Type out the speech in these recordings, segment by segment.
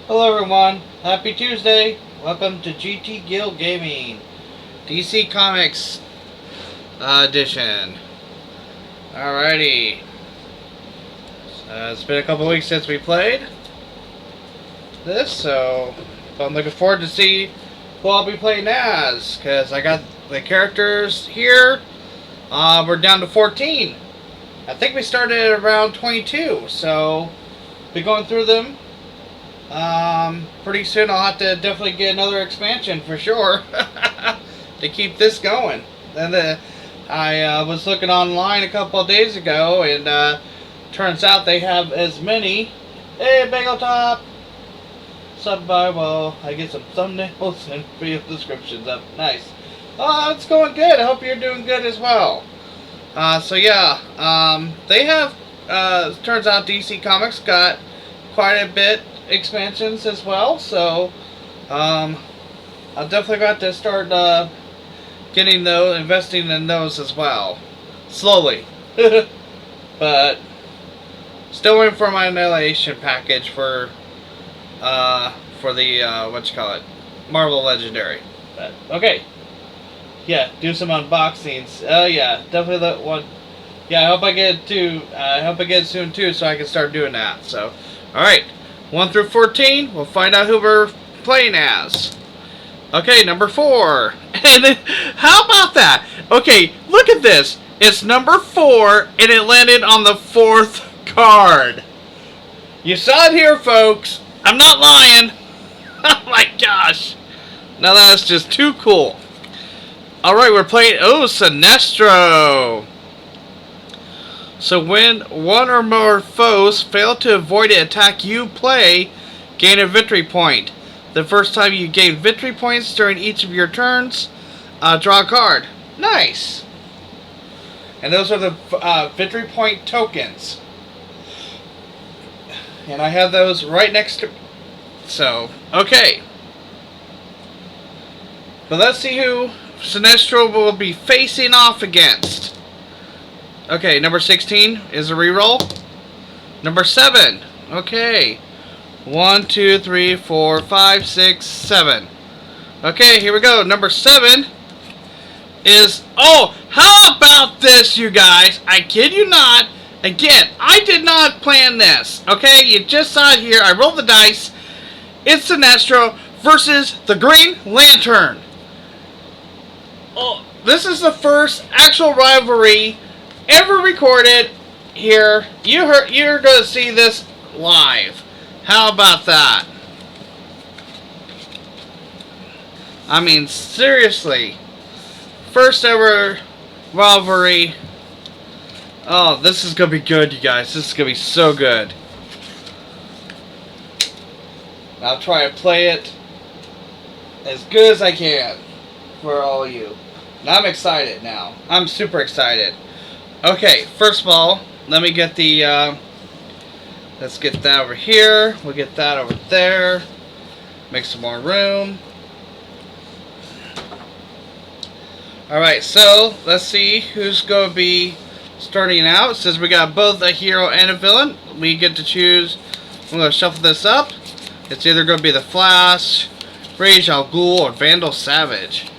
Hello everyone, happy Tuesday. Welcome to GT Guild Gaming, DC Comics edition. Alrighty. It's been a couple weeks since we played this, so I'm looking forward to see who I'll be playing as, because I got the characters here. We're down to 14. I think we started at around 22, so be going through them. Pretty soon I'll have to definitely get another expansion for sure to keep this going. And I was looking online a couple of days ago, and turns out they have as many. Hey, Bagel Top! Well, I get some thumbnails and video descriptions up. Nice. Oh, it's going good. I hope you're doing good as well. So yeah, they have, turns out DC Comics got quite a bit expansions as well, so I'll definitely got to start getting those, investing in those as well, slowly. But still waiting for my Annihilation package for the what you call it, Marvel Legendary. But okay, yeah, do some unboxings. Oh yeah, definitely that one. Yeah, I hope I get it too. I hope I get it soon too, so I can start doing that. So, all right. 1 through 14, we'll find out who we're playing as. Okay, number 4. And how about that? Okay, look at this. It's number 4, and it landed on the 4th card. You saw it here, folks. I'm not lying. Oh my gosh. Now that's just too cool. Alright, we're playing, Sinestro. So when one or more foes fail to avoid an attack you play, gain a victory point. The first time you gain victory points during each of your turns, draw a card. Nice! And those are the victory point tokens. And I have those right next to... So, okay. But let's see who Sinestro will be facing off against. Okay, number 16 is a reroll. Number 7. Okay. 1, 2, 3, 4, 5, 6, 7. Okay, here we go. Number 7 is... Oh, how about this, you guys? I kid you not. Again, I did not plan this. Okay, you just saw it here. I rolled the dice. It's Sinestro versus the Green Lantern. Oh, this is the first actual rivalry ever recorded here. You're going to see this live. How about that? I mean, seriously. First ever rivalry. Oh, this is going to be good, you guys. This is going to be so good. I'll try to play it as good as I can for all of you. And I'm excited now. I'm super excited. Okay, first of all, let me get the, let's get that over here. We'll get that over there. Make some more room. Alright, so, let's see who's going to be starting out. Since we got both a hero and a villain, we get to choose. I'm going to shuffle this up. It's either going to be the Flash, Rage Al Ghul, or Vandal Savage.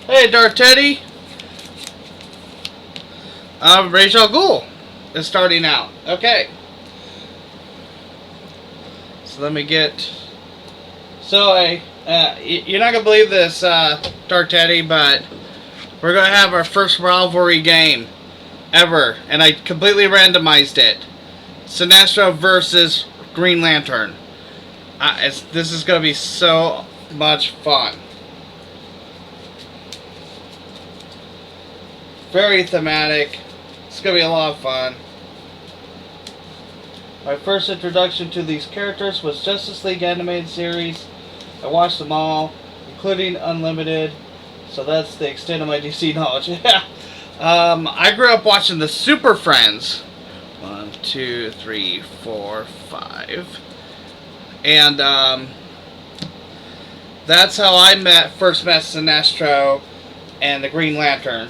Hey, Dark Teddy! Rage Al Ghul is starting out. Okay. So let me get... So, you're not going to believe this, Dark Teddy, but we're going to have our first rivalry game ever. And I completely randomized it. Sinestro versus Green Lantern. This is going to be so much fun. Very thematic. It's going to be a lot of fun. My first introduction to these characters was Justice League animated series. I watched them all, including Unlimited. So that's the extent of my DC knowledge. I grew up watching the Super Friends. 1, 2, 3, 4, 5. And that's how I first met Sinestro and the Green Lantern.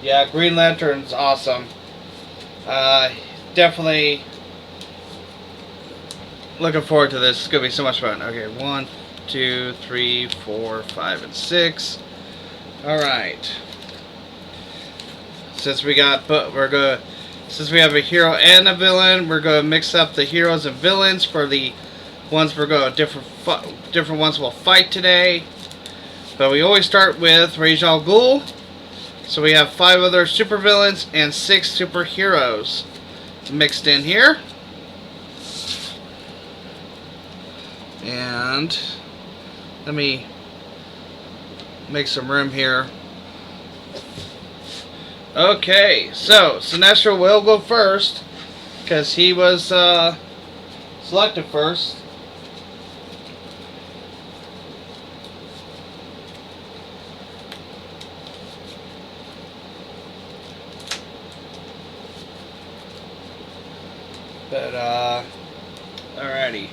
Yeah, Green Lantern's awesome. Definitely looking forward to this. It's gonna be so much fun. Okay, 1, 2, 3, 4, 5, and 6. All right. Since we got, since we have a hero and a villain, we're gonna mix up the heroes and villains for the ones we're going different ones we'll fight today. But we always start with Rage Al Ghul. So we have 5 other supervillains and 6 superheroes mixed in here. And let me make some room here. Okay, so Sinestro will go first because he was selected first. But alrighty.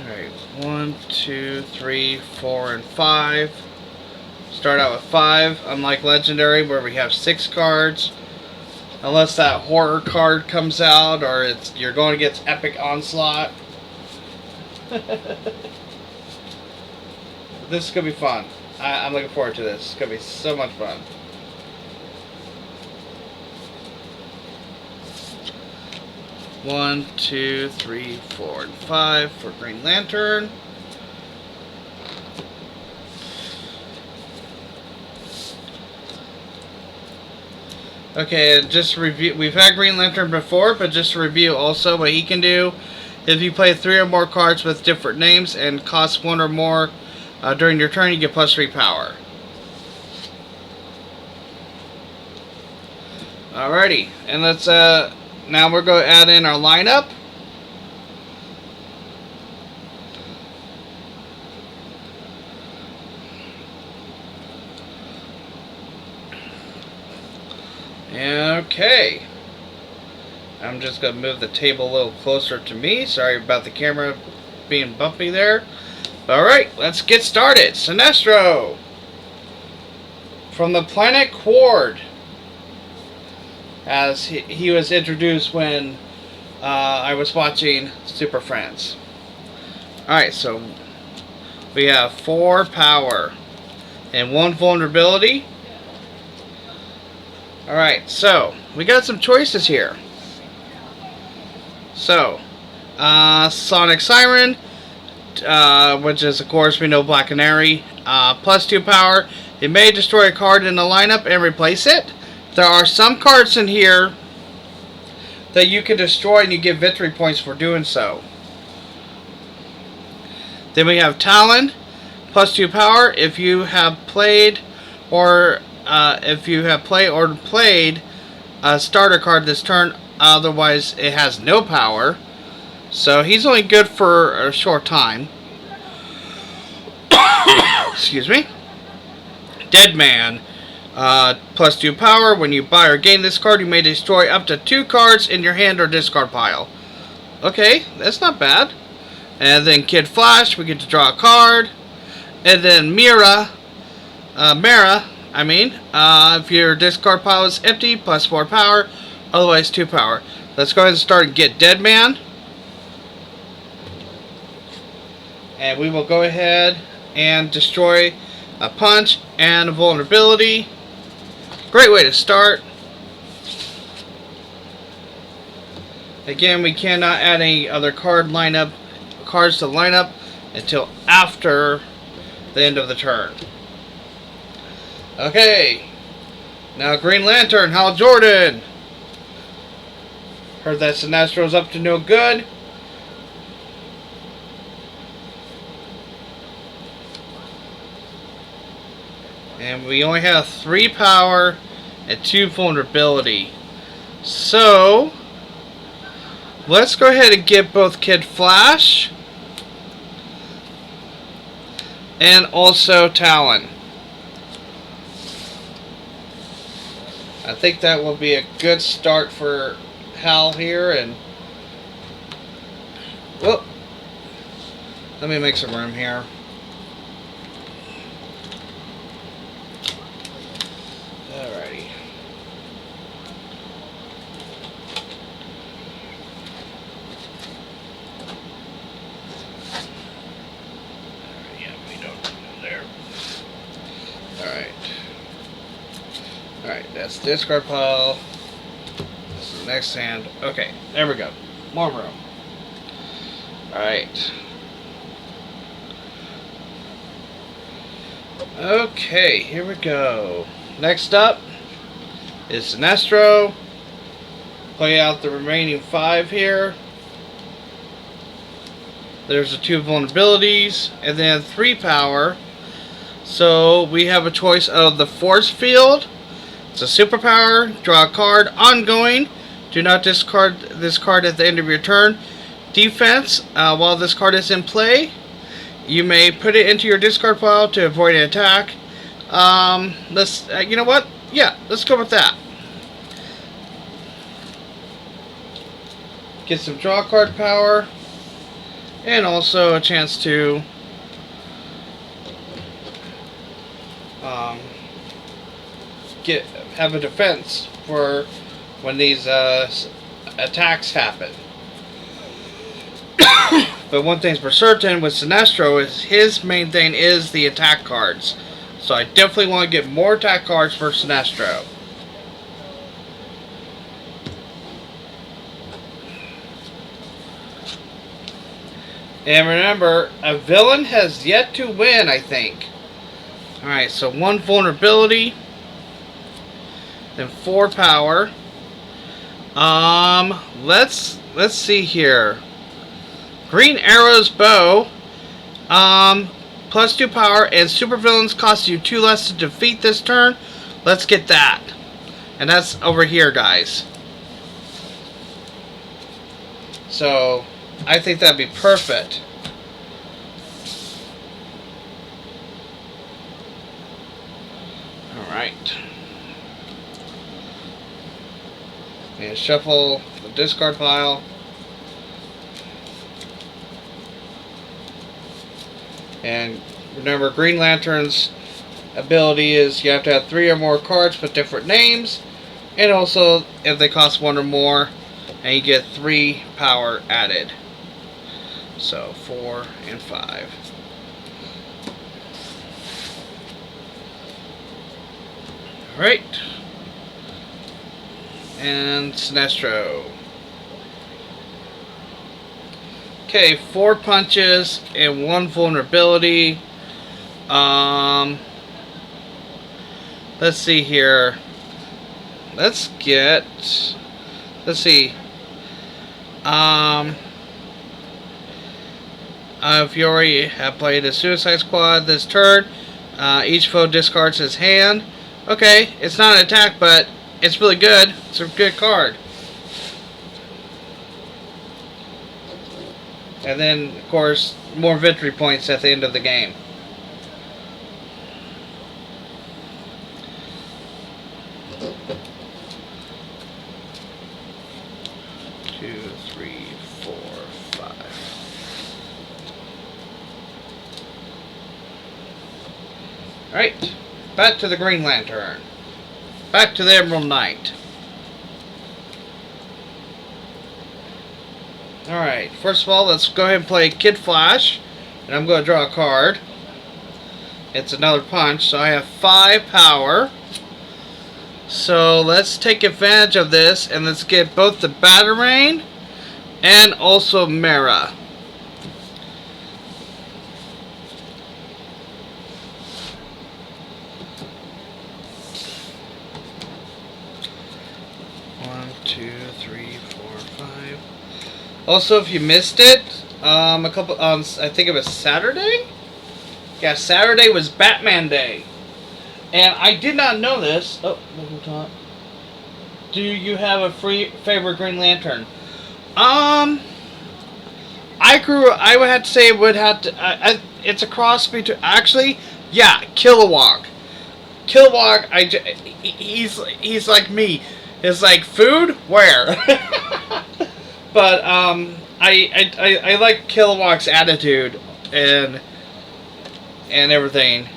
Alright, 1, 2, 3, 4, and 5. Start out with 5, unlike Legendary where we have 6 cards. Unless that horror card comes out or you're going against Epic Onslaught. This is going to be fun. I'm looking forward to this. It's going to be so much fun. One, 2, 3, 4, and 5 for Green Lantern. Okay, just review. We've had Green Lantern before, but just to review also what he can do. If you play 3 or more cards with different names and cost 1 or more during your turn, you get +3 power. Alrighty, and let's now we're going to add in our lineup. Okay. I'm just going to move the table a little closer to me. Sorry about the camera being bumpy there. Alright, let's get started. Sinestro from the planet Quard, as he was introduced when I was watching Super Friends. Alright, so we have 4 power and 1 vulnerability. Alright, so we got some choices here. So, Sonic Siren, which is, of course, we know Black Canary, +2 power. It may destroy a card in the lineup and replace it. There are some cards in here that you can destroy and you get victory points for doing so. Then we have Talon, +2 power. If you have played or played a starter card this turn, otherwise it has no power. So he's only good for a short time. Excuse me. Deadman, +2 power. When you buy or gain this card, you may destroy up to 2 cards in your hand or discard pile. Okay, that's not bad. And then Kid Flash, we get to draw a card. And then Mara, if your discard pile is empty, +4 power, otherwise 2 power. Let's go ahead and start and get Deadman. And we will go ahead and destroy a punch and a vulnerability. Great way to start. Again, we cannot add any other cards to the lineup until after the end of the turn. Okay, now Green Lantern, Hal Jordan. Heard that Sinestro's up to no good. And we only have 3 power and 2 vulnerability. So, let's go ahead and get both Kid Flash and also Talon. I think that will be a good start for Hal here. And whoop, let me make some room here. Alrighty. Alright, that's discard pile. This is the next hand. Okay, there we go. More room. Alright. Okay, here we go. Next up is Sinestro. Play out the remaining 5 here. There's the 2 vulnerabilities, and then 3 power. So we have a choice of the force field. It's a superpower. Draw a card. Ongoing. Do not discard this card at the end of your turn. Defense. While this card is in play, you may put it into your discard pile to avoid an attack. Let's. You know what? Yeah, let's go with that. Get some draw card power, and also a chance to have a defense for when these attacks happen. But one thing's for certain with Sinestro is his main thing is the attack cards. So I definitely want to get more attack cards for Sinestro. And remember, a villain has yet to win, I think. Alright, so 1 vulnerability. Then 4 power. Let's see here. Green Arrow's bow. Plus 2 power, and supervillains cost you 2 less to defeat this turn. Let's get that. And that's over here, guys. So I think that'd be perfect. Alright. And shuffle the discard pile. And remember, Green Lantern's ability is you have to have 3 or more cards with different names. And also, if they cost 1 or more, and you get 3 power added. So 4 and 5. Alright. And Sinestro. Okay, 4 punches and 1 vulnerability. Let's see here. Let's see. If you already have played a Suicide Squad this turn, each foe discards his hand. Okay, it's not an attack, but it's really good. It's a good card. And then, of course, more victory points at the end of the game. Two, three, 4, 5. Alright, back to the Green Lantern. Back to the Emerald Knight. Alright, first of all, let's go ahead and play Kid Flash. And I'm going to draw a card. It's another punch, so I have 5 power. So let's take advantage of this, and let's get both the Batarang and also Mera. One, two, three, 4, 5. Also, if you missed it, I think it was Saturday? Yeah, Saturday was Batman Day. And I did not know this. Oh, local top. Do you have a favorite Green Lantern? I would have to say it would have to, it's a cross between, actually, yeah, Kilowog. Kilowog, he's like me. It's like, food? Where? But I like Kilowog's attitude and everything.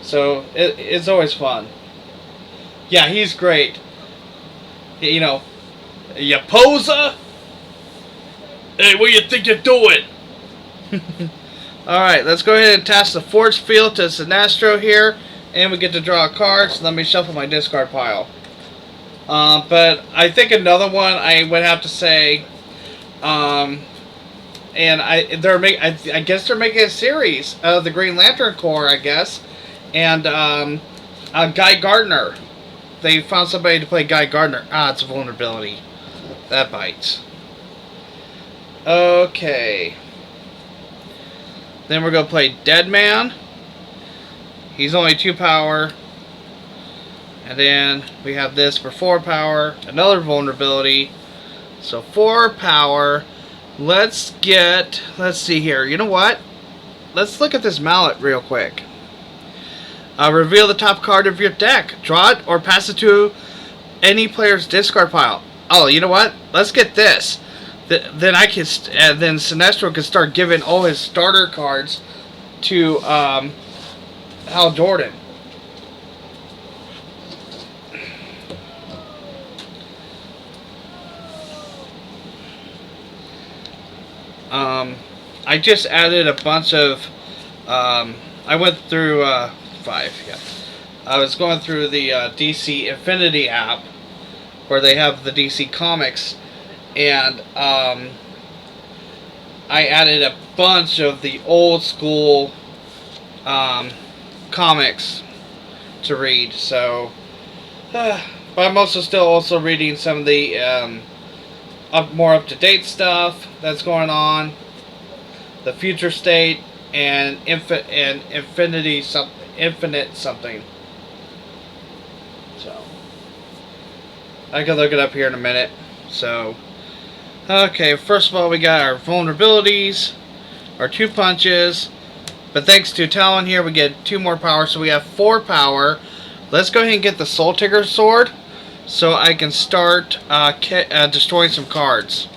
So it's always fun. Yeah, he's great. You know, you poser. Hey, what do you think you're doing? All right, let's go ahead and attach the force field to Sinestro here, And we get to draw a card, so let me shuffle my discard pile. But I think another one I would have to say, and I guess they're making a series of the Green Lantern Corps, I guess, and Guy Gardner. They found somebody to play Guy Gardner. Ah, it's a vulnerability. That bites. Okay. Then we're gonna play Dead Man. He's only 2 power. And then we have this for 4 power. Another vulnerability. So 4 power. Let's see here. You know what? Let's look at this mallet real quick. Reveal the top card of your deck. Draw it or pass it to any player's discard pile. Oh, you know what? Let's get this. Then Sinestro can start giving all his starter cards to Hal Jordan. I just added a bunch of. I went through 5. Yeah, I was going through the DC Infinity app, where they have the DC comics, and I added a bunch of the old school comics to read. So, but I'm also still reading some of the more up to date stuff that's going on, the future state, and infinite something. So I can look it up here in a minute. So, okay, first of all, we got our vulnerabilities, our 2 punches, but thanks to Talon here, we get 2 more power, so we have 4 power. Let's go ahead and get the Soul Tigger sword, so I can start destroying some cards.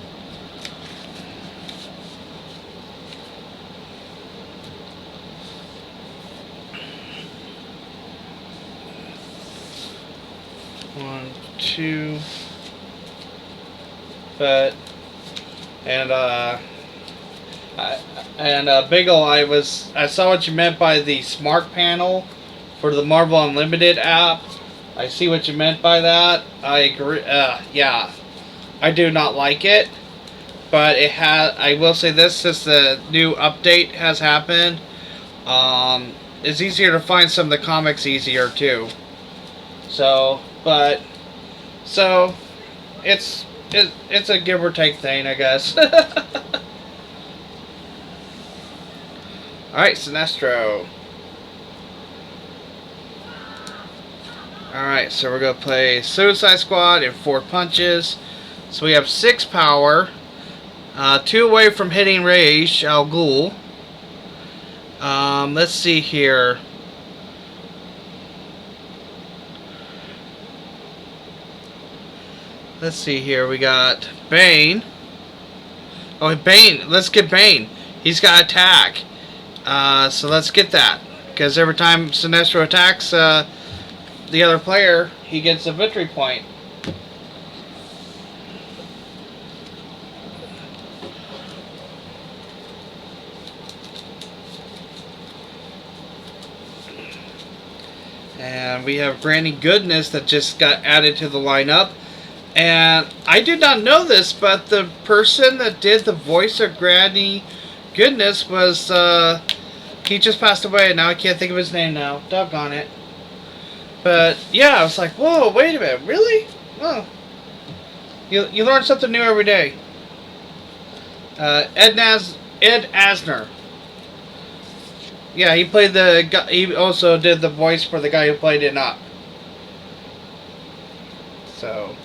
One, 2, but Biggle, I saw what you meant by the smart panel for the Marvel Unlimited app. I see what you meant by that. I agree. Yeah, I do not like it, but it has. I will say this: since the new update has happened, it's easier to find some of the comics easier too. So, it's a give or take thing, I guess. Alright, Sinestro. Alright, so we're going to play Suicide Squad in 4 punches. So we have 6 power. 2 away from hitting Rage Al Ghul. Let's see here. Let's see here. We got Bane. Oh, Bane. Let's get Bane. He's got attack. So let's get that. Because every time Sinestro attacks the other player, he gets a victory point. And we have Granny Goodness that just got added to the lineup. And I did not know this, but the person that did the voice of Granny Goodness was, he just passed away, and now I can't think of his name now. Doggone it. But, yeah, I was like, whoa, wait a minute, really? Oh. You learn something new every day. Ed Asner. Yeah, he played the guy, he also did the voice for the guy who played it up. So,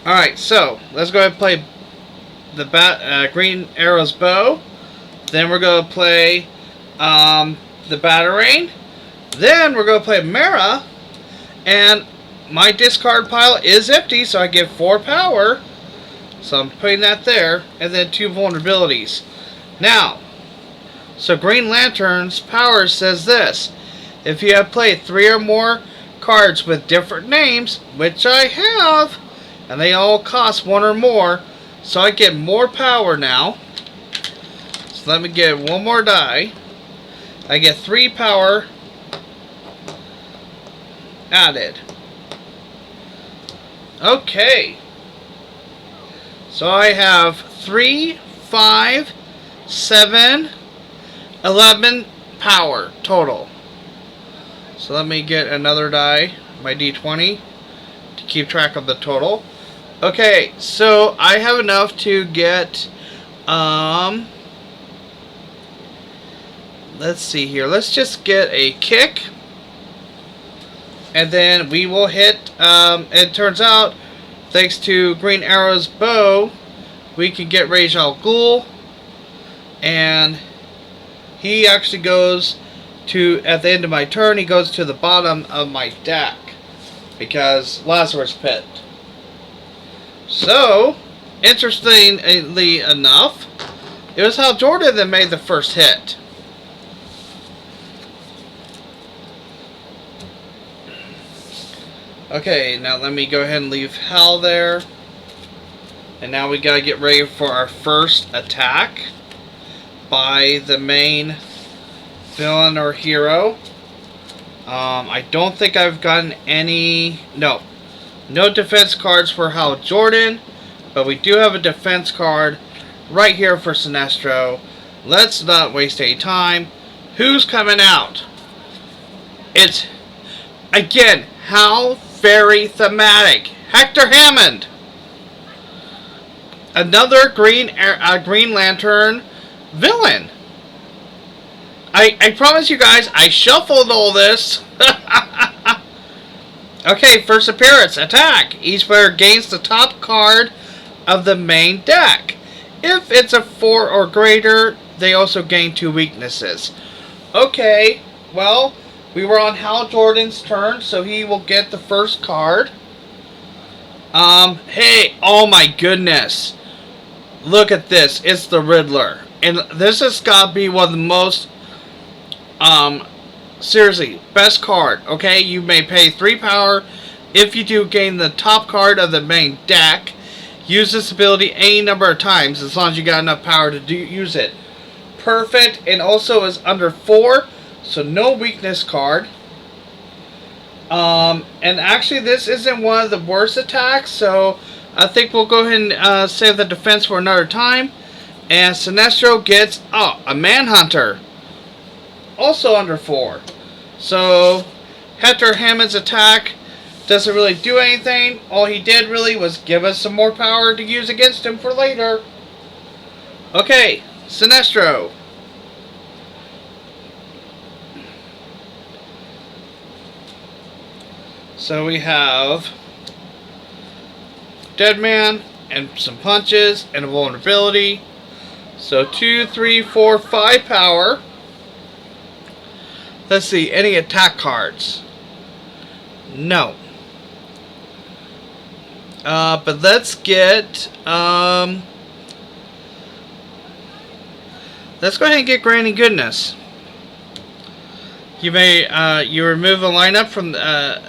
alright, so, let's go ahead and play the Green Arrow's bow. Then we're going to play the Batarang. Then we're going to play Mara. And my discard pile is empty, so I get 4 power. So I'm putting that there. And then 2 vulnerabilities. Now, so Green Lantern's power says this. If you have played 3 or more cards with different names, which I have, and they all cost 1 or more, so I get more power now. So let me get 1 more die. I get 3 power. added. Okay. So I have 3, 5, 7, 11 power total. So let me get another die, my D20, to keep track of the total. Okay, so I have enough to get, let's see here. Let's just get a kick. And then we will hit, it turns out, thanks to Green Arrow's bow, we can get Rage Al Ghul. And he actually goes to, at the end of my turn, he goes to the bottom of my deck. Because Lazarus Pit. So, interestingly enough, it was Hal Jordan that made the first hit. Okay, now let me go ahead and leave Hal there. And now we gotta get ready for our first attack by the main villain or hero. I don't think I've gotten any... No defense cards for Hal Jordan, but we do have a defense card right here for Sinestro. Let's not waste any time. Who's coming out? It's, again, how very thematic. Hector Hammond. Another Green Lantern villain. I promise you guys, I shuffled all this. Okay, first appearance, attack. Each player gains the top card of the main deck. If it's a 4 or greater, they also gain 2 weaknesses. Okay, well, we were on Hal Jordan's turn, so he will get the first card. Hey, oh my goodness. Look at this, it's the Riddler. And this has got to be one of the most, seriously, best card, okay? You may pay 3 power. If you do gain the top card of the main deck, use this ability any number of times as long as you got enough power to use it. Perfect, and also is under 4, so no weakness card. And actually this isn't one of the worst attacks, so I think we'll go ahead and save the defense for another time. And Sinestro gets, a Manhunter. Also under 4. So, Hector Hammond's attack doesn't really do anything. All he did really was give us some more power to use against him for later. Okay, Sinestro. So we have Dead Man and some punches and a vulnerability. So 2, 3, 4, 5 power. Let's see, any attack cards? No. But let's get, let's go ahead and get Granny Goodness. You may, you remove a lineup from,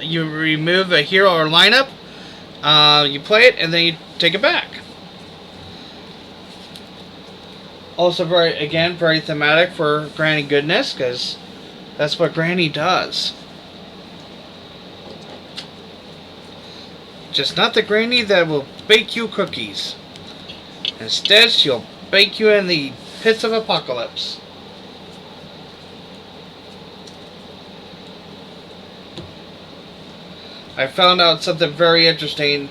you remove a hero or lineup, you play it, and then you take it back. Also very thematic for Granny Goodness, because that's what Granny does. Just not the Granny that will bake you cookies. Instead, she'll bake you in the pits of apocalypse. I found out something very interesting.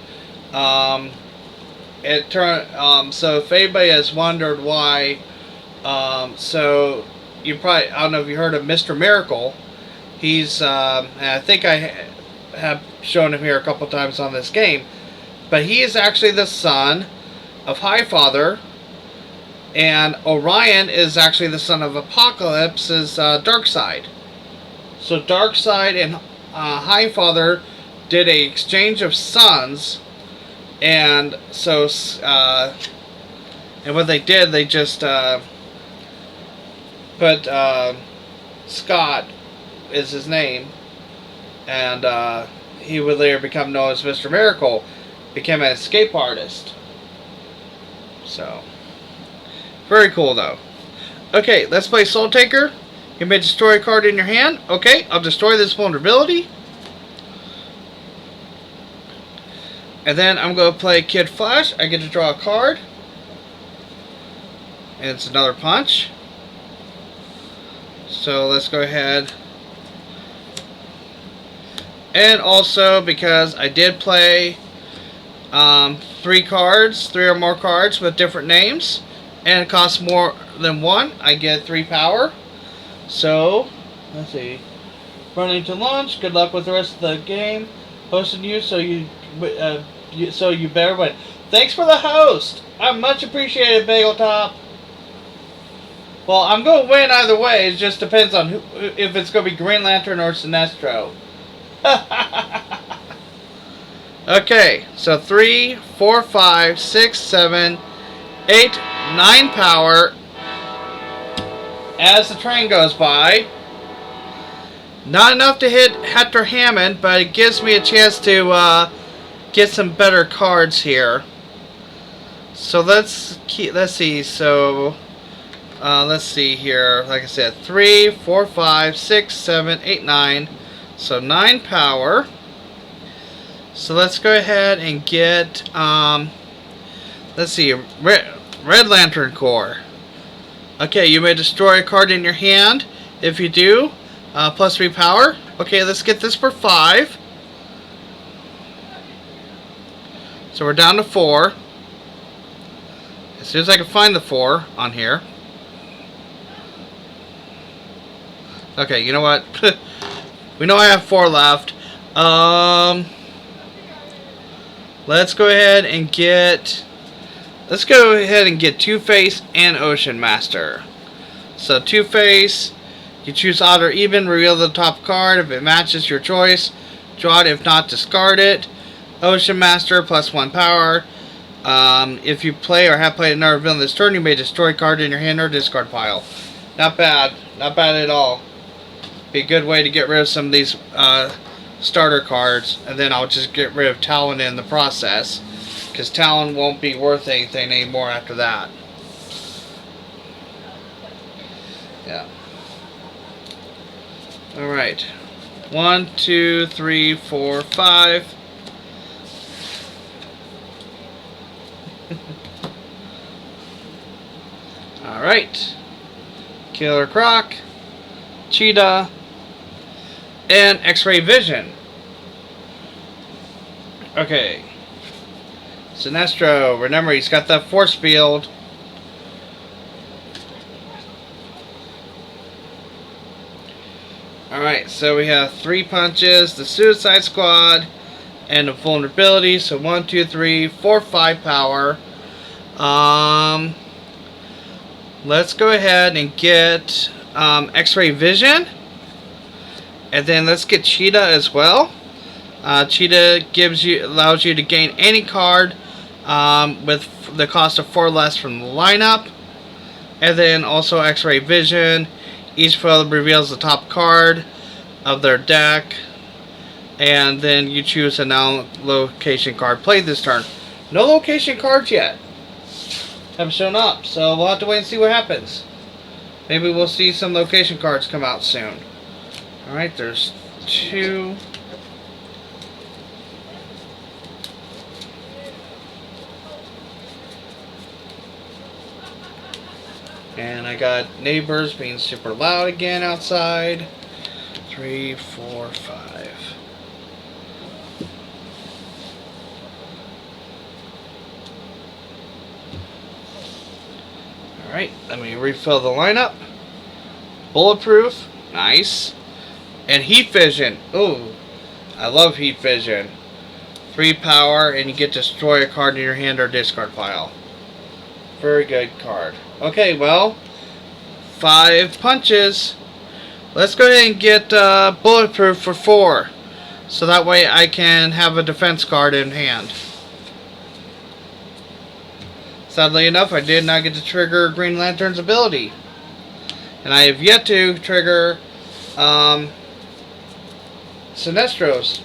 So if anybody has wondered why, so you probably, I don't know if you heard of Mr. Miracle. He's, I think I have shown him here a couple times on this game, but he is actually the son of Highfather, and Orion is actually the son of Apocalypse's Darkseid. So Darkseid and Highfather did an exchange of sons, and so and what they did, they just put Scott is his name, and he would later become known as Mr. Miracle, became an escape artist. So very cool though. Okay, let's play Soul Taker. You may destroy a card in your hand. Okay, I'll destroy this vulnerability. And then I'm going to play Kid Flash. I get to draw a card. And it's another punch. So let's go ahead. And also, because I did play 3 or more cards with different names, and it costs more than 1, I get 3 power. So, let's see. Running to launch. Good luck with the rest of the game. Hosting you, so you better win. Thanks for the host. I'm much appreciated, Bagel Top. Well, I'm going to win either way. It just depends on if it's going to be Green Lantern or Sinestro. Okay, so 3, 4, 5, 6, 7, 8, 9 power as the train goes by. Not enough to hit Hector Hammond, but it gives me a chance to get some better cards here. So let's see. So let's see here. Like I said, 3, 4, 5, 6, 7, 8, 9. So 9 power. So let's go ahead and get let's see, Red Lantern Corps. Okay, you may destroy a card in your hand. If you do, plus 3 power. Okay, let's get this for 5. So we're down to 4. As soon as I can find the 4 on here. Okay, you know what? We know I have 4 left. Let's go ahead and get Two-Face and Ocean Master. So Two-Face, you choose odd or even, reveal the top card. If it matches your choice, draw it. If not, discard it. Ocean Master, plus 1 power. If you play or have played another villain this turn, you may destroy a card in your hand or discard pile. Not bad. Not bad at all. Be a good way to get rid of some of these starter cards, and then I'll just get rid of Talon in the process, because Talon won't be worth anything anymore after that. Yeah. Alright. 1, 2, 3, 4, 5. Alright. Killer Croc, Cheetah, and X-Ray Vision. Okay. Sinestro, remember he's got that force field. Alright, so we have 3 punches, the Suicide Squad, and the vulnerability. So 1, 2, 3, 4, 5 power. Let's go ahead and get X-Ray Vision. And then let's get Cheetah as well. Cheetah allows you to gain any card with the cost of 4 less from the lineup. And then also X-Ray Vision. Each foe reveals the top card of their deck. And then you choose a non-location card played this turn. No location cards yet haven't shown up, so we'll have to wait and see what happens. Maybe we'll see some location cards come out soon. Alright, there's 2. And I got neighbors being super loud again outside. 3, 4, 5. Alright, let me refill the lineup. Bulletproof, nice. And Heat Vision. Ooh, I love Heat Vision. 3 power, and you get to destroy a card in your hand or discard pile. Very good card. Okay, well, 5 punches. Let's go ahead and get Bulletproof for 4. So that way I can have a defense card in hand. Sadly enough, I did not get to trigger Green Lantern's ability. And I have yet to trigger Sinestro's.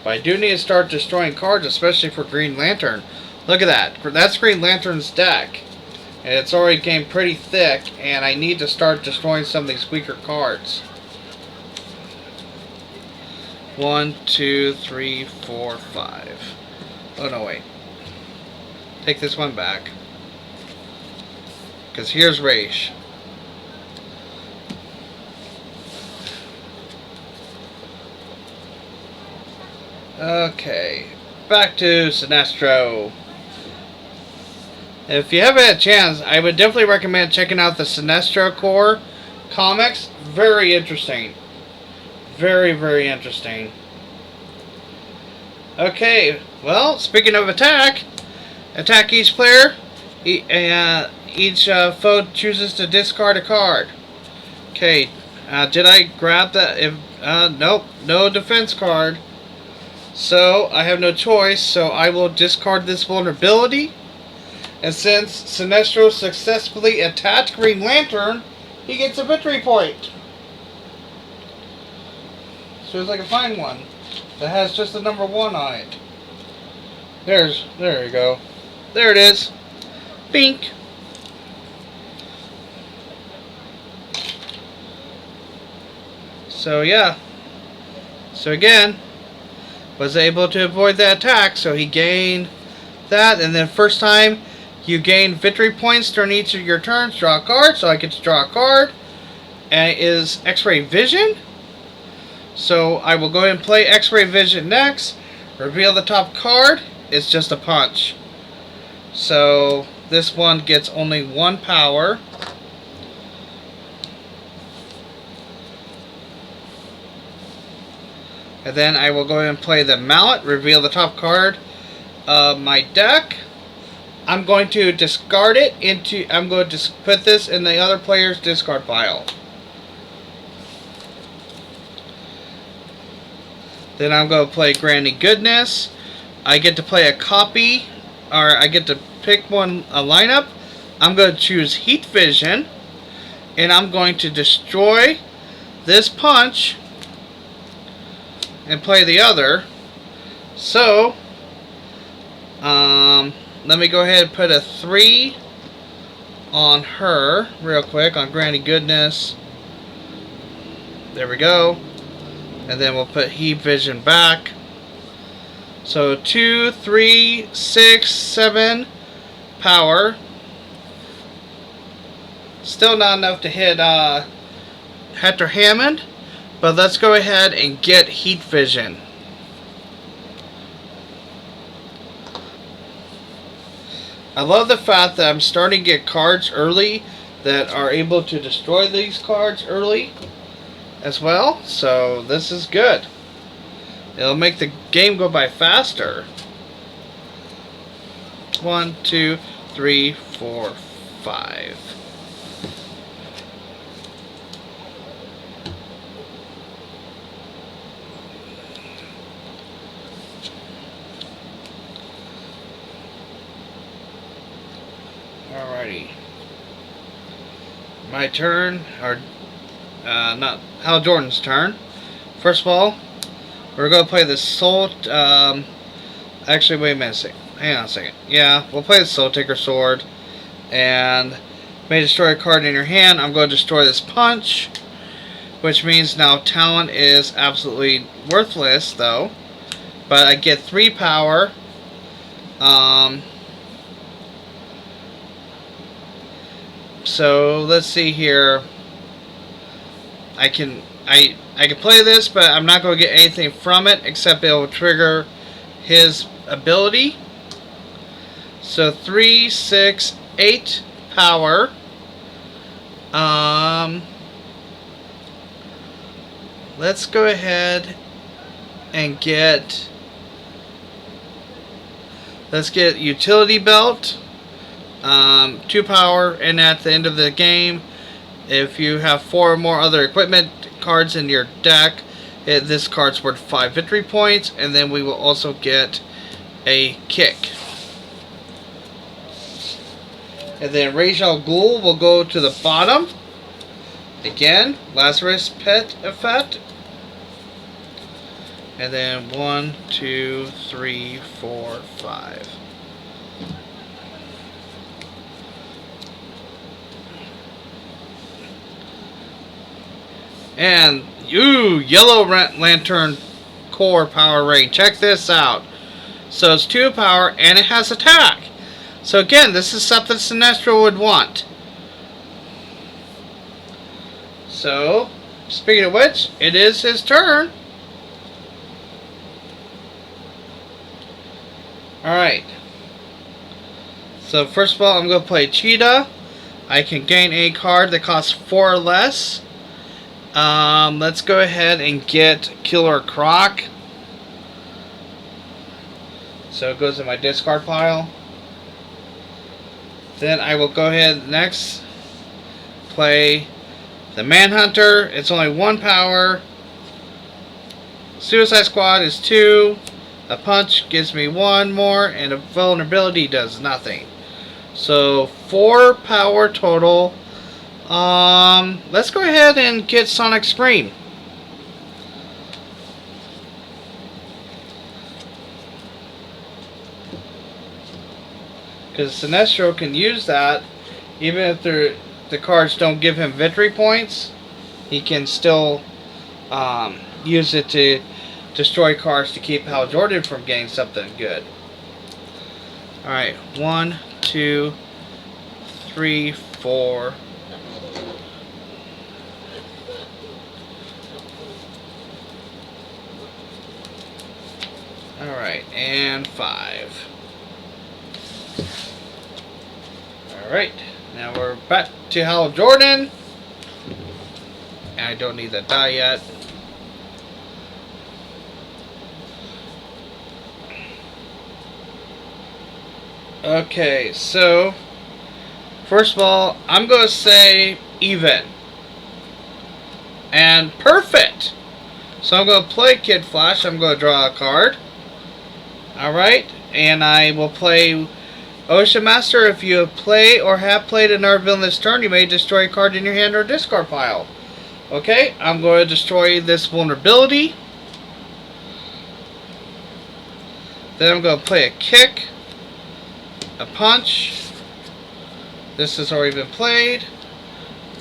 But I do need to start destroying cards, especially for Green Lantern. Look at that. That's Green Lantern's deck. And it's already getting pretty thick, and I need to start destroying some of these weaker cards. 1, 2, 3, 4, 5. Oh no, wait. Take this one back. Because here's Raish. Okay. Back to Sinestro. If you haven't had a chance, I would definitely recommend checking out the Sinestro Corps comics. Very interesting. Very, very interesting. Okay, well, speaking of attack each player. Each foe chooses to discard a card. Okay, did I grab that? Nope, no defense card. So, I have no choice, so I will discard this vulnerability. And since Sinestro successfully attacked Green Lantern, he gets a victory point. As soon as I can find one that has just the number 1 on it. There you go. There it is. Bink. So yeah. So again, was able to avoid the attack, so he gained that, and then first time you gain victory points during each of your turns, draw a card, so I get to draw a card, and it is X-Ray Vision. So I will go ahead and play X-Ray Vision next, reveal the top card, it's just a punch. So this one gets only 1 power. And then I will go ahead and play the Mallet, reveal the top card of my deck. I'm going to discard it into, I'm going to put this in the other player's discard pile. Then I'm going to play Granny Goodness. I get to play a copy, or I get to pick a lineup. I'm going to choose Heat Vision, and I'm going to destroy this punch and play the other. So, let me go ahead and put a 3 on her real quick, on Granny Goodness. There we go. And then we'll put Heat Vision back. So 2, 3, 6, 7 power. Still not enough to hit Hector Hammond. But let's go ahead and get Heat Vision. I love the fact that I'm starting to get cards early that are able to destroy these cards early as well. So this is good. It'll make the game go by faster. 1, 2, 3, 4, 5. Alrighty. My turn, or not Hal Jordan's turn. First of all, we're going to play the Soul. Actually, wait a minute. Hang on a second. Yeah, we'll play the Soul Taker Sword. And may destroy a card in your hand. I'm going to destroy this punch. Which means now talent is absolutely worthless, though. But I get 3 power. So let's see here. I can play this, but I'm not going to get anything from it except it will trigger his ability. So 3, 6, 8 power. Let's go ahead and get. Let's get Utility Belt. 2 power, and at the end of the game, if you have 4 or more other equipment cards in your deck, this card's worth 5 victory points, and then we will also get a kick. And then Ra's al Ghul will go to the bottom. Again, Lazarus Pit effect. And then 1, 2, 3, 4, 5. And Yellow Lantern core power rain. Check this out. So it's 2 power and it has attack. So again, this is something Sinestro would want. So, speaking of which, it is his turn. Alright. So first of all, I'm going to play Cheetah. I can gain a card that costs 4 or less. Let's go ahead and get Killer Croc. So it goes in my discard pile. Then I will go ahead next play the Manhunter. It's only 1 power. Suicide Squad is 2. A punch gives me 1 more, and a vulnerability does nothing. So 4 power total. Let's go ahead and get Sonic Scream. Because Sinestro can use that, even if the cards don't give him victory points, he can still use it to destroy cards to keep Hal Jordan from getting something good. Alright, 1, 2, 3, 4. Alright, and 5. Alright, now we're back to Hal Jordan. And I don't need that die yet. Okay, so first of all, I'm going to say even. And perfect! So I'm going to play Kid Flash. I'm going to draw a card. Alright, and I will play Ocean Master. If you play or have played another villain this turn, you may destroy a card in your hand or discard pile. Okay, I'm going to destroy this vulnerability. Then I'm going to play a kick, a punch. This has already been played.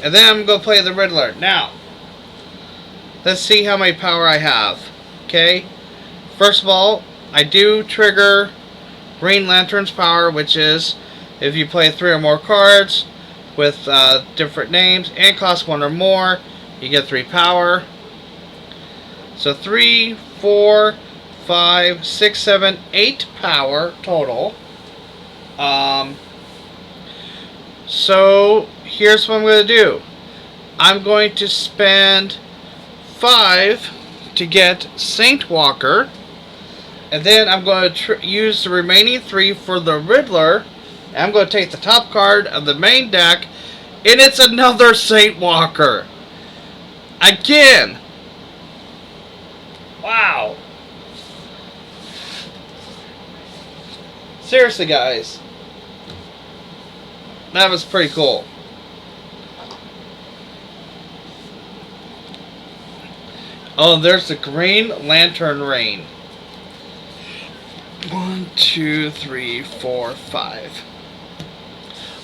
And then I'm going to play the Riddler. Now, let's see how much power I have. Okay, first of all, I do trigger Green Lantern's power, which is if you play 3 or more cards with different names and cost 1 or more, you get 3 power. So 3, 4, 5, 6, 7, 8 power total. So here's what I'm going to do. I'm going to spend 5 to get Saint Walker. And then I'm going to use the remaining 3 for the Riddler. And I'm going to take the top card of the main deck. And it's another Saint Walker. Again. Wow. Seriously, guys. That was pretty cool. Oh, there's the Green Lantern Rain. 1, 2, 3, 4, 5.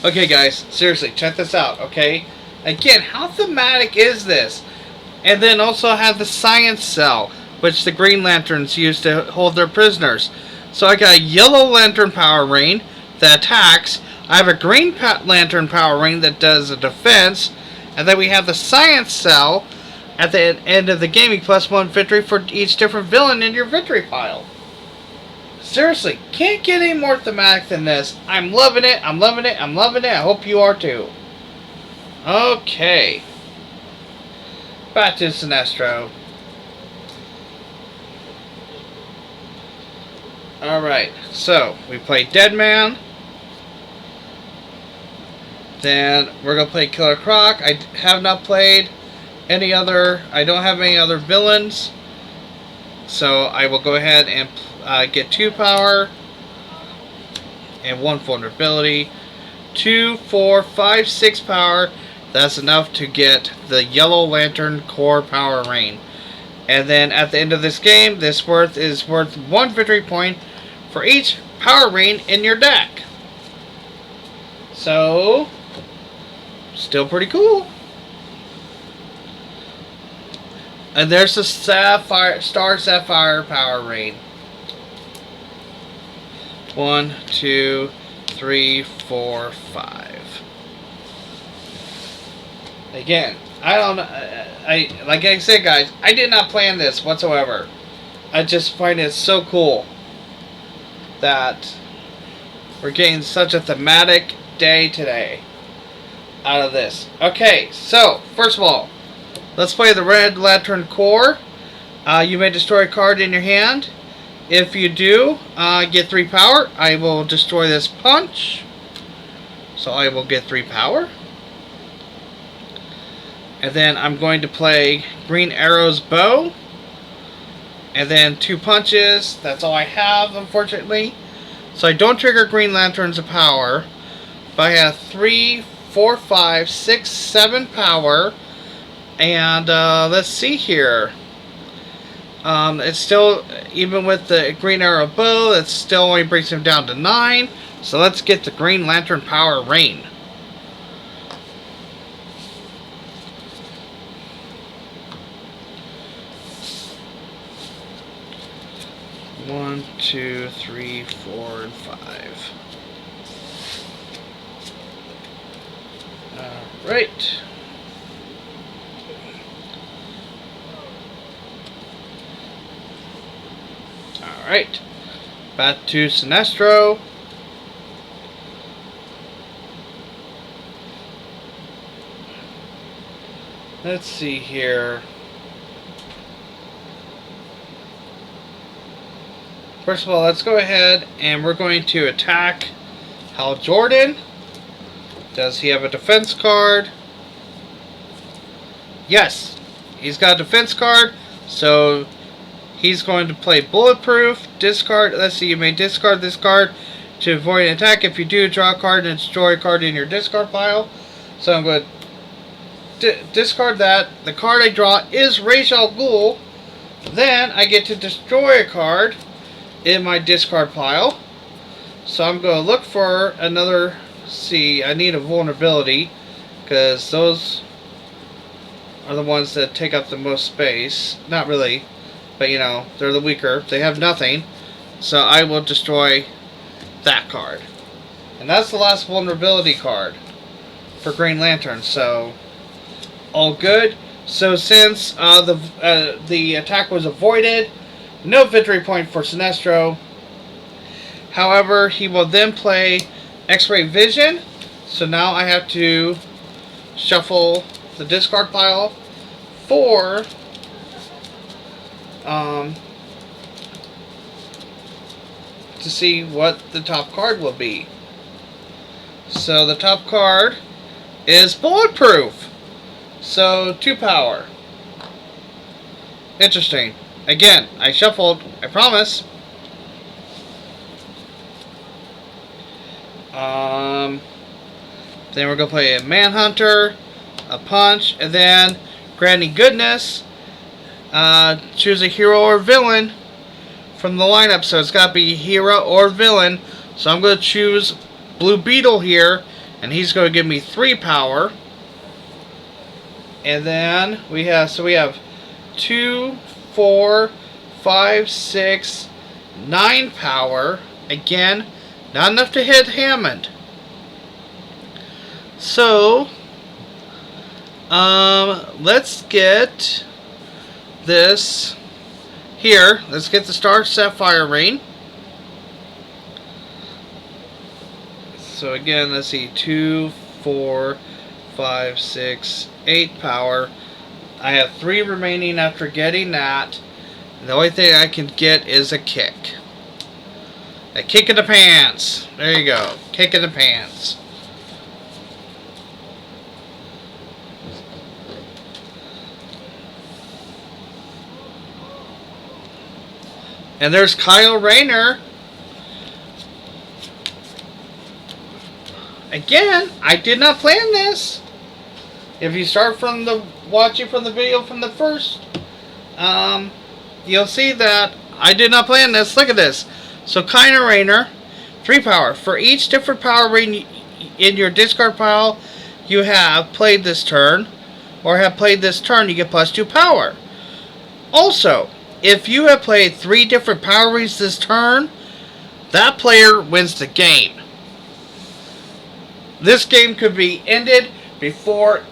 Okay, guys, seriously, check this out, okay? Again, how thematic is this? And then also have the Science Cell, which the Green Lanterns use to hold their prisoners. So I got a Yellow Lantern Power Rain that attacks. I have a Green Lantern Power Rain that does a defense. And then we have the Science Cell at the end of the game. You plus 1 victory for each different villain in your victory pile. Seriously, can't get any more thematic than this. I'm loving it, I'm loving it, I'm loving it. I hope you are too. Okay. Back to Sinestro. Alright, so we play Deadman. Then we're going to play Killer Croc. I have not played any other, I don't have any other villains. So I will go ahead and get 2 power and 1 vulnerability. 2, 4, 5, 6 power. That's enough to get the Yellow Lantern Core Power Rain. And then at the end of this game, this is worth 1 victory point for each Power Rain in your deck. So, still pretty cool. And there's the Star Sapphire Power Rain. 1, 2, 3, 4, 5. Again, I don't know. Like I said, guys, I did not plan this whatsoever. I just find it so cool that we're getting such a thematic day today out of this. Okay, so first of all, let's play the Red Lantern Corps. You may destroy a card in your hand. If you do, get 3 power. I will destroy this punch. So I will get 3 power. And then I'm going to play Green Arrow's Bow. And then 2 punches. That's all I have, unfortunately. So I don't trigger Green Lantern's power. But I have 3, 4, 5, 6, 7 power. And let's see here. It's still, even with the Green Arrow Bow, it still only brings him down to 9. So let's get the Green Lantern Power Rain. One, 2, 3, 4, and 5. Alright. Alright. Back to Sinestro. Let's see here. First of all, let's go ahead and we're going to attack Hal Jordan. Does he have a defense card? Yes, he's got a defense card, so he's going to play Bulletproof. Discard, let's see, you may discard this card to avoid an attack. If you do, draw a card and destroy a card in your discard pile. So I'm going to discard that. The card I draw is Ra's al Ghul. Then I get to destroy a card in my discard pile. So I'm going to look for another. See, I need a vulnerability because those are the ones that take up the most space. Not really, but you know, they're the weaker. They have nothing. So I will destroy that card. And that's the last vulnerability card for Green Lantern. So all good. So since the attack was avoided, no victory point for Sinestro. However, he will then play X-Ray Vision. So now I have to shuffle the discard pile for to see what the top card will be. So the top card is Bulletproof. So 2 power. Interesting. Again, I shuffled, I promise. Then we're going to play a Manhunter, a Punch, and then Granny Goodness. Choose a hero or villain from the lineup. So it's got to be hero or villain. So I'm going to choose Blue Beetle here, and he's going to give me 3 power. And then we have 2, 4, 5, 6, 9 power. Again, not enough to hit Hammond. So, let's get this here. Let's get the Star Sapphire Rain. So again, let's see, 2, 4, 5, 6, 8 power. I have 3 remaining after getting that. The only thing I can get is a kick. A kick in the pants. There you go. Kick in the pants. And there's Kyle Rayner. Again, I did not plan this. If you start from the watching from the video from the first, you'll see that I did not plan this. Look at this. So Kyle Rayner, 3 power. For each different power ring in your discard pile you have played this turn, or have played this turn, you get plus 2 power. Also, if you have played 3 different power reads this turn, that player wins the game. This game could be ended before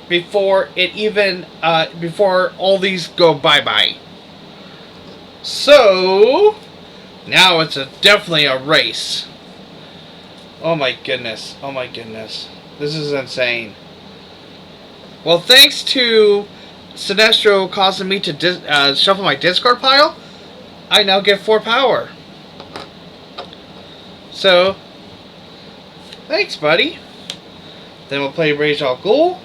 before all these go bye-bye. So now it's definitely a race. Oh my goodness. Oh my goodness. This is insane. Well, thanks to Sinestro causing me to shuffle my discard pile, I now get 4 power. So, thanks, buddy. Then we'll play Rage Al Ghul.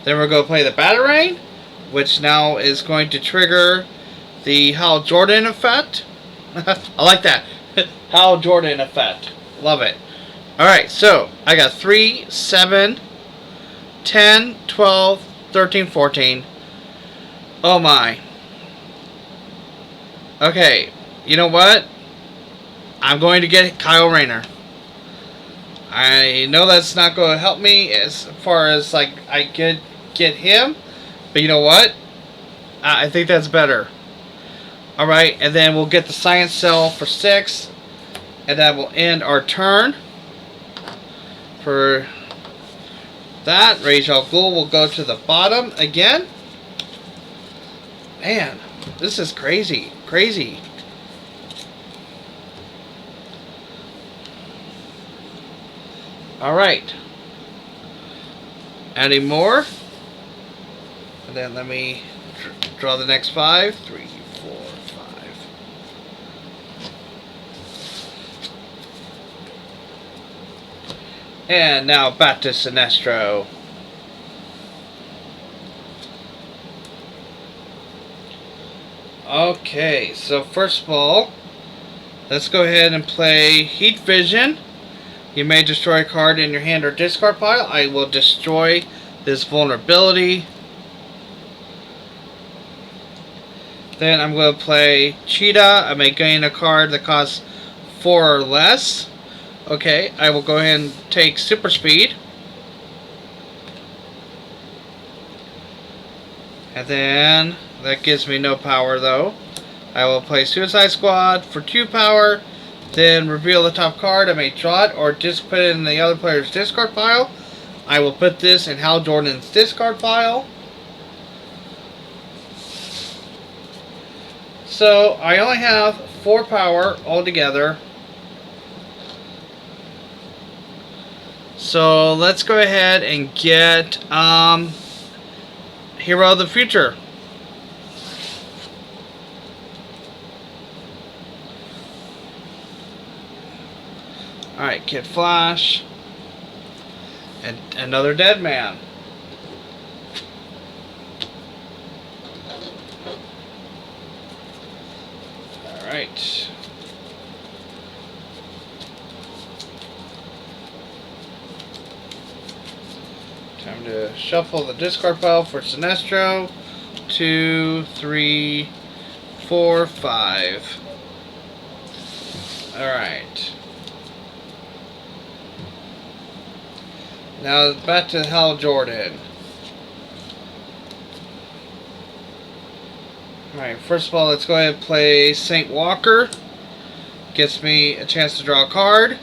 Then we're going to play the Batarang, which now is going to trigger the Hal Jordan effect. I like that. Hal Jordan effect. Love it. Alright, so I got 3, 7, 10, 12, 13, 14. Oh my. Okay, you know what? I'm going to get Kyle Rayner. I know that's not going to help me as far as like I could get him, but you know what? I think that's better. Alright, and then we'll get the Science Cell for 6, and that will end our turn. For that, Rage Al Ghul will go to the bottom again. Man, this is crazy. Crazy. Alright. Adding more. And then let me draw the next 5. 3, 4, 5. And now back to Sinestro. Okay, so first of all, let's go ahead and play Heat Vision. You may destroy a card in your hand or discard pile. I will destroy this vulnerability. Then I'm going to play Cheetah. I may gain a card that costs 4 or less. Okay, I will go ahead and take Super Speed. And then, that gives me no power though. I will play Suicide Squad for 2 power. Then reveal the top card. I may draw it or just put it in the other player's discard pile. I will put this in Hal Jordan's discard pile. So I only have 4 power altogether. So let's go ahead and get Hero of the Future. Alright, Kid Flash. And another Dead Man. Alright. Time to shuffle the discard pile for Sinestro. 2, 3, 4, 5. Alright. Now back to Hal Jordan. Alright, first of all, let's go ahead and play Saint Walker. Gets me a chance to draw a card.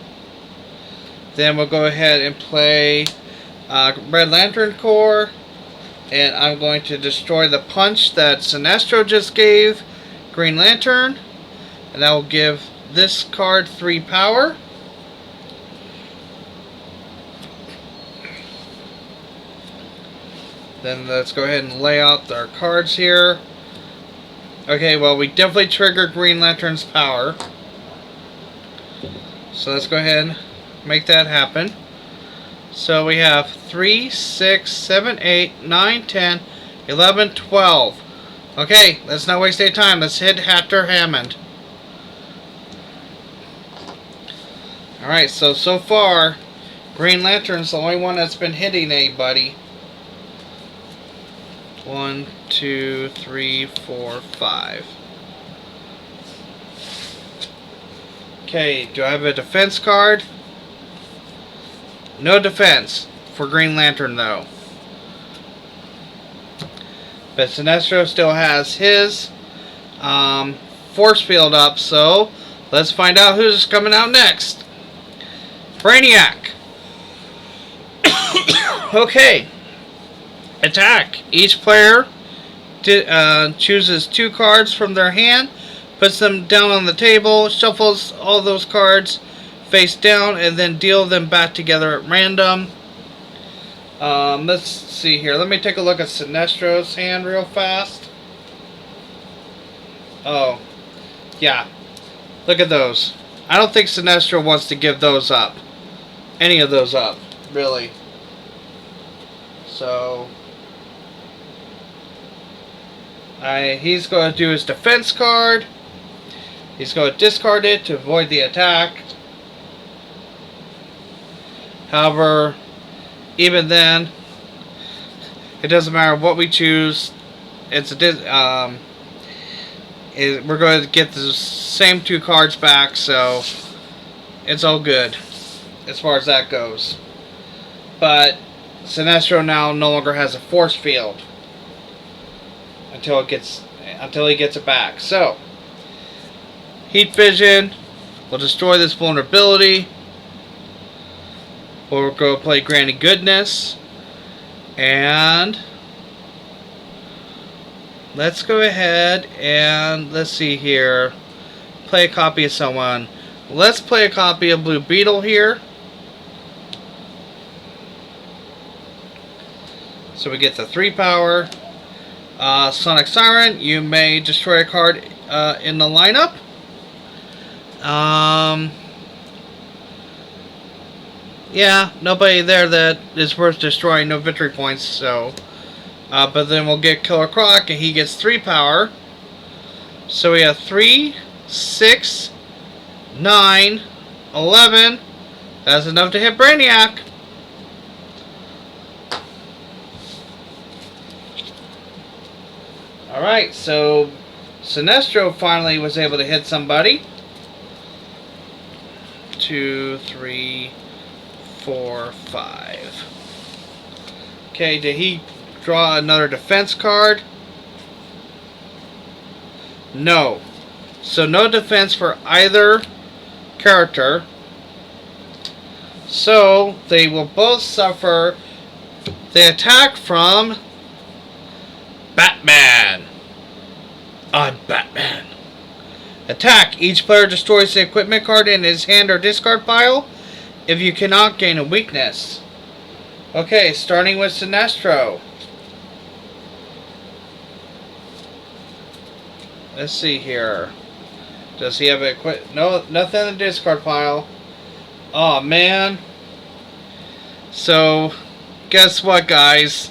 Then we'll go ahead and play Red Lantern Corps. And I'm going to destroy the punch that Sinestro just gave Green Lantern. And that will give this card 3 power. Then let's go ahead and lay out our cards here. Okay, well, we definitely triggered Green Lantern's power. So let's go ahead and make that happen. So we have 3, 6, 7, 8, 9, 10, 11, 12. Okay, let's not waste any time. Let's hit Hector Hammond. Alright, so far, Green Lantern's the only one that's been hitting anybody. 1, 2, 3, 4, 5. Okay, do I have a defense card? No defense for Green Lantern though. But Sinestro still has his force field up, so let's find out who's coming out next. Brainiac. Okay. Attack. Each player chooses 2 cards from their hand, puts them down on the table, shuffles all those cards face down, and then deal them back together at random. Let's see here. Let me take a look at Sinestro's hand real fast. Oh, yeah. Look at those. I don't think Sinestro wants to give those up. Any of those up, really. So, he's going to do his defense card. He's going to discard it to avoid the attack. However, even then, it doesn't matter what we choose. It's we're going to get the same 2 cards back, so it's all good as far as that goes. But Sinestro now no longer has a force field until he gets it back. So, Heat Vision will destroy this vulnerability. We'll go play Granny Goodness, and let's go ahead and let's see here. Play a copy of someone. Let's play a copy of Blue Beetle here. So we get the 3 power. Sonic Siren, you may destroy a card in the lineup. Yeah, nobody there that is worth destroying, no victory points, so. But then we'll get Killer Croc, and he gets 3 power. So we have 3, 6, 9, 11. That's enough to hit Brainiac. Alright, so Sinestro finally was able to hit somebody. 2, 3, 4, 5. Okay, did he draw another defense card? No. So no defense for either character. So they will both suffer the attack from Batman. I'm Batman. Attack. Each player destroys the equipment card in his hand or discard pile if you cannot gain a weakness. Okay, starting with Sinestro. Let's see here. Does he have no, nothing in the discard pile. Oh man. So, guess what, guys?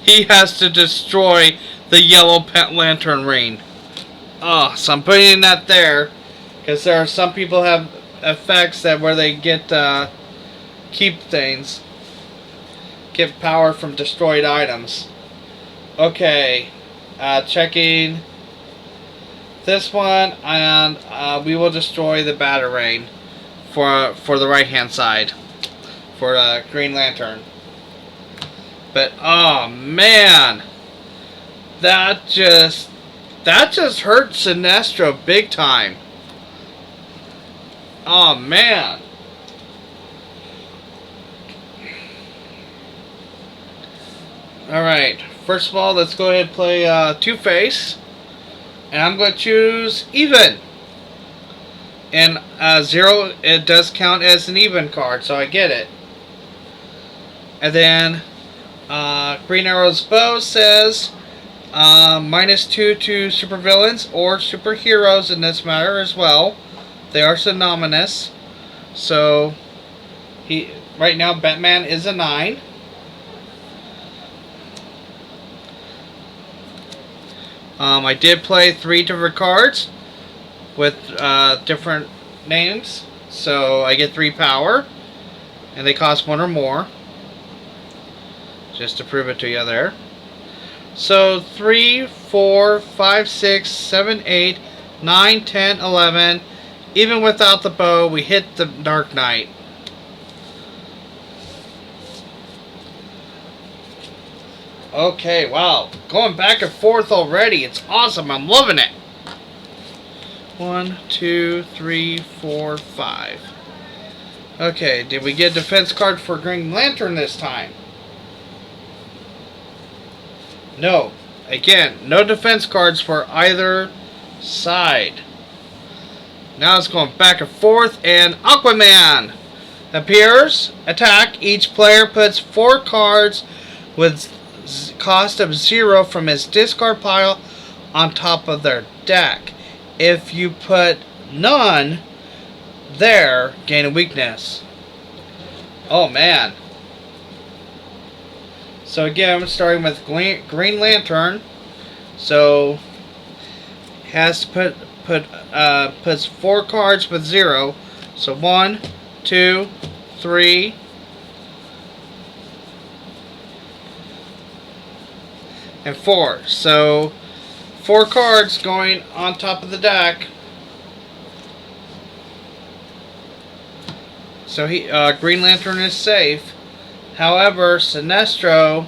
He has to destroy the yellow pet lantern ring. Oh, so I'm putting that there because there are some people have effects that where they get keep things, get power from destroyed items. Okay, checking this one, and we will destroy the Batarang for the right hand side for Green Lantern. But oh man, that just hurt Sinestro big time. Oh man. Alright, first of all, let's go ahead and play Two-Face. And I'm going to choose even. And 0, it does count as an even card, so I get it. And then Green Arrow's bow says -2 to supervillains or superheroes in this matter as well. They are synonymous. So right now Batman is a 9. I did play 3 different cards with different names, so I get 3 power, and they cost 1 or more. Just to prove it to you there. So 3, 4, 5, 6, 7, 8, 9, 10, 11. Even without the bow, we hit the Dark Knight. Okay, wow. Going back and forth already. It's awesome. I'm loving it. 1, 2, 3, 4, 5. Okay, did we get a defense card for Green Lantern this time? No. Again, no defense cards for either side. Now it's going back and forth, and Aquaman appears. Attack. Each player puts 4 cards with cost of 0 from his discard pile on top of their deck. If you put none there, gain a weakness. Oh man. So again, I'm starting with Green Lantern. So has to puts 4 cards with 0. So 1, 2, 3, and 4. So 4 cards going on top of the deck. So Green Lantern is safe. However, Sinestro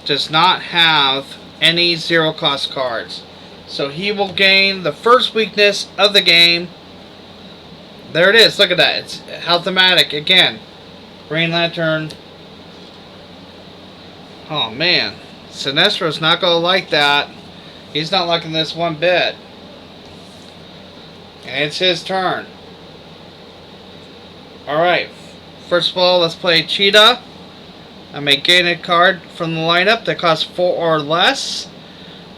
does not have any 0 cost cards. So he will gain the first weakness of the game. There it is. Look at that. It's how thematic. Again, Green Lantern. Oh man. Sinestro's not going to like that. He's not liking this one bit. And it's his turn. Alright. First of all, let's play Cheetah. I may gain a card from the lineup that costs 4 or less.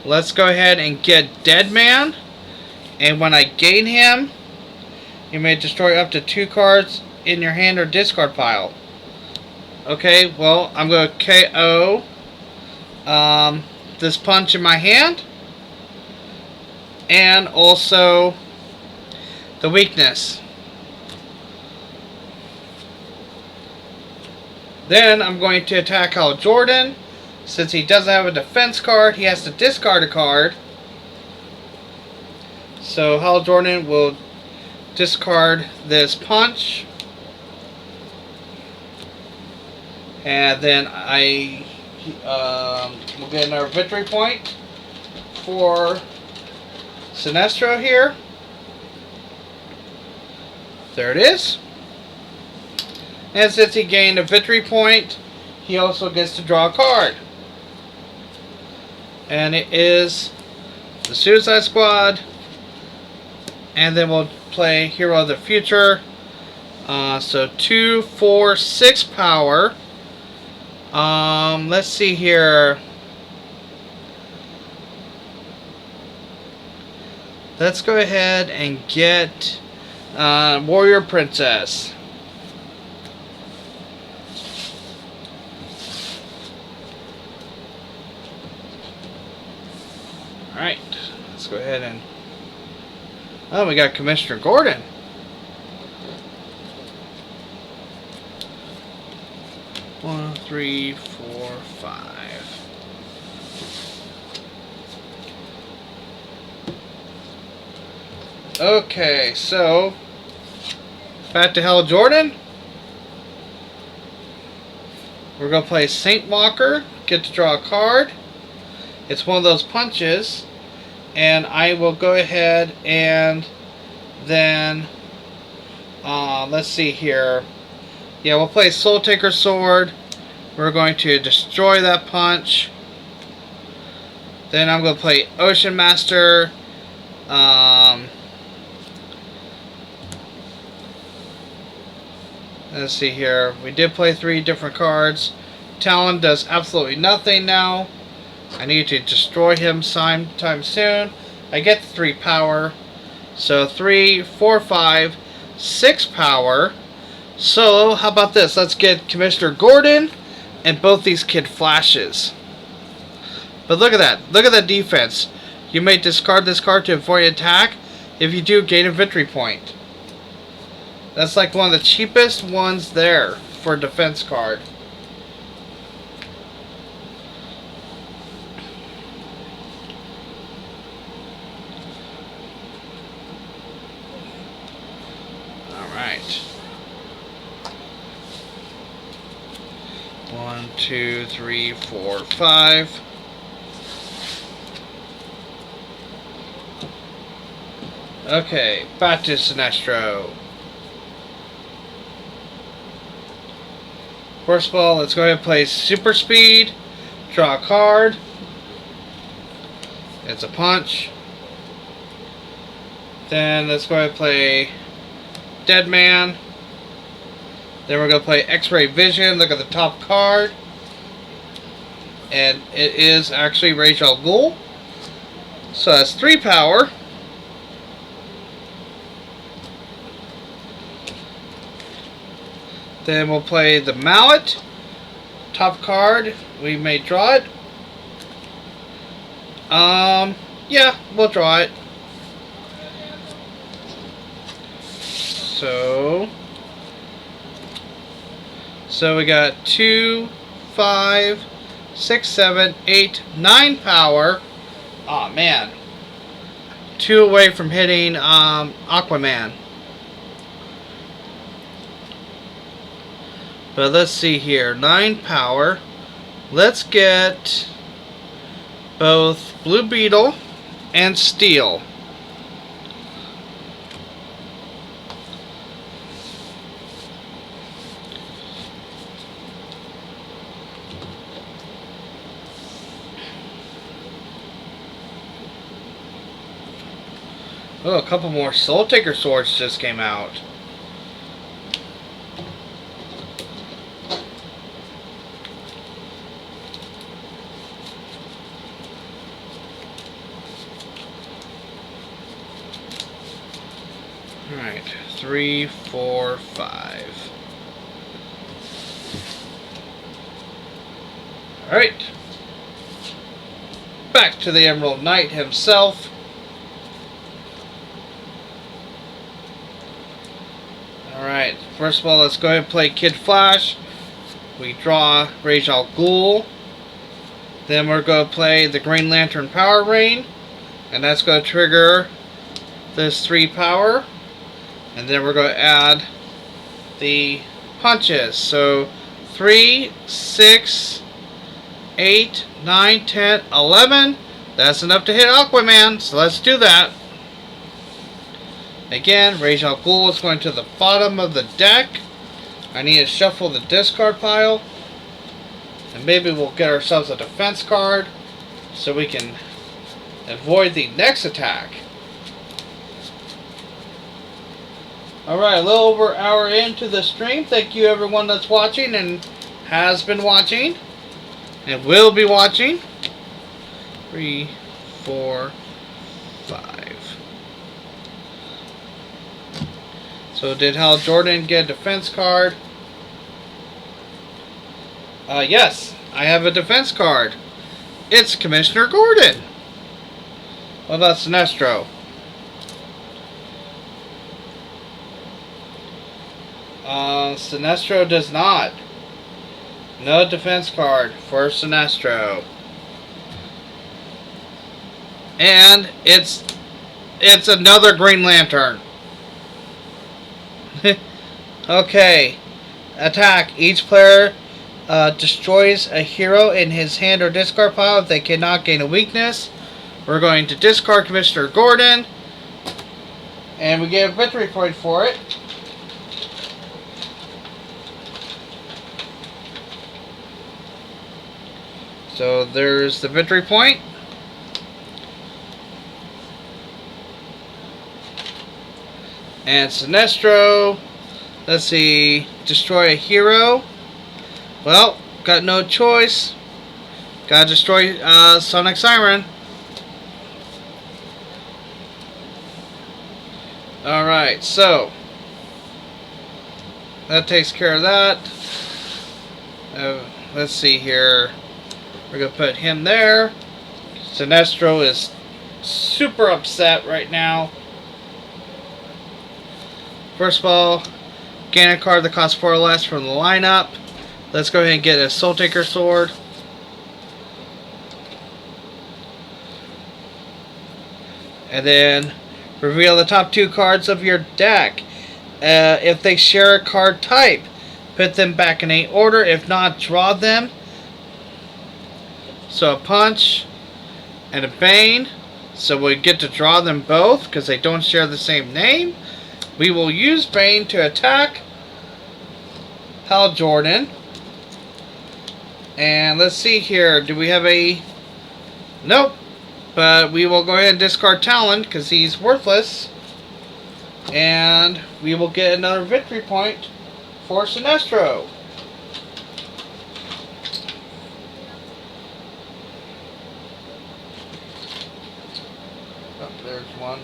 Let's go ahead and get Dead Man. And when I gain him, you may destroy up to 2 cards in your hand or discard pile. Okay, well, I'm going to KO this punch in my hand. And also the weakness. Then I'm going to attack Hal Jordan. Since he doesn't have a defense card, he has to discard a card. So Hal Jordan will discard this punch. And then I will get another victory point for Sinestro here. There it is. And since he gained a victory point, he also gets to draw a card. And it is the Suicide Squad. And then we'll play Hero of the Future. So 2, 4, 6 power. Let's see here. Let's go ahead and get Warrior Princess. Alright, let's go ahead and... Oh, we got Commissioner Gordon. One, 3, 4, 5. Okay, so back to Hal Jordan. We're going to play Saint Walker. Get to draw a card. It's one of those punches. And I will go ahead and then let's see here. Yeah, we'll play Soul Taker Sword. We're going to destroy that punch. Then I'm going to play Ocean Master. Let's see here. We did play 3 different cards. Talon does absolutely nothing now. I need to destroy him sometime soon. I get the 3 power. So 3, 4, 5, 6 power. So how about this? Let's get Commissioner Gordon and both these Kid Flashes. But look at that. Look at that defense. You may discard this card to avoid attack. If you do, gain a victory point. That's like one of the cheapest ones there for a defense card. Alright. 1, 2, 3, 4, 5. Okay, back to Sinestro. First of all, let's go ahead and play Super Speed. Draw a card. It's a punch. Then let's go ahead and play Dead Man. Then we're going to play X-Ray Vision. Look at the top card. And it is actually Rage Al Ghul. So that's 3 power. Then we'll play the Mallet. Top card. We may draw it. Yeah, we'll draw it. So we got 2, 5, 6, 7, 8, 9 power. Aw, man. 2 away from hitting Aquaman. But let's see here. 9 power. Let's get both Blue Beetle and Steel. Oh, a couple more Soul Taker swords just came out. Alright, 3, 4, 5. Alright. Back to the Emerald Knight himself. Alright, first of all, let's go ahead and play Kid Flash. We draw Rage Al Ghul. Then we're going to play the Green Lantern Power Rain. And that's going to trigger this 3 power. And then we're going to add the punches. So 3, 6, 8, 9, 10, 11. That's enough to hit Aquaman. So let's do that. Again, Rage Al Ghul is going to the bottom of the deck. I need to shuffle the discard pile. And maybe we'll get ourselves a defense card so we can avoid the next attack. Alright, a little over an hour into the stream. Thank you everyone that's watching and has been watching and will be watching. 3, 4, 5. So did Hal Jordan get a defense card? Yes, I have a defense card. It's Commissioner Gordon. What about Sinestro? Sinestro does not. No defense card for Sinestro. And it's another Green Lantern. Okay. Attack. Each player destroys a hero in his hand or discard pile if they cannot gain a weakness. We're going to discard Commissioner Gordon. And we get a victory point for it. So there's the victory point. And Sinestro, let's see, destroy a hero. Well, got no choice. Gotta destroy Sonic Siren. Alright, so that takes care of that. Let's see here. We're going to put him there. Sinestro is super upset right now. First of all, gain a card that costs 4 less from the lineup. Let's go ahead and get a Soul Taker sword. And then reveal the top 2 cards of your deck. If they share a card type, put them back in a order. If not, draw them. So a punch and a bane. So we get to draw them both because they don't share the same name. We will use bane to attack Hal Jordan. And let's see here. Do we have a... Nope. But we will go ahead and discard Talon because he's worthless. And we will get another victory point for Sinestro. Oh, there's one.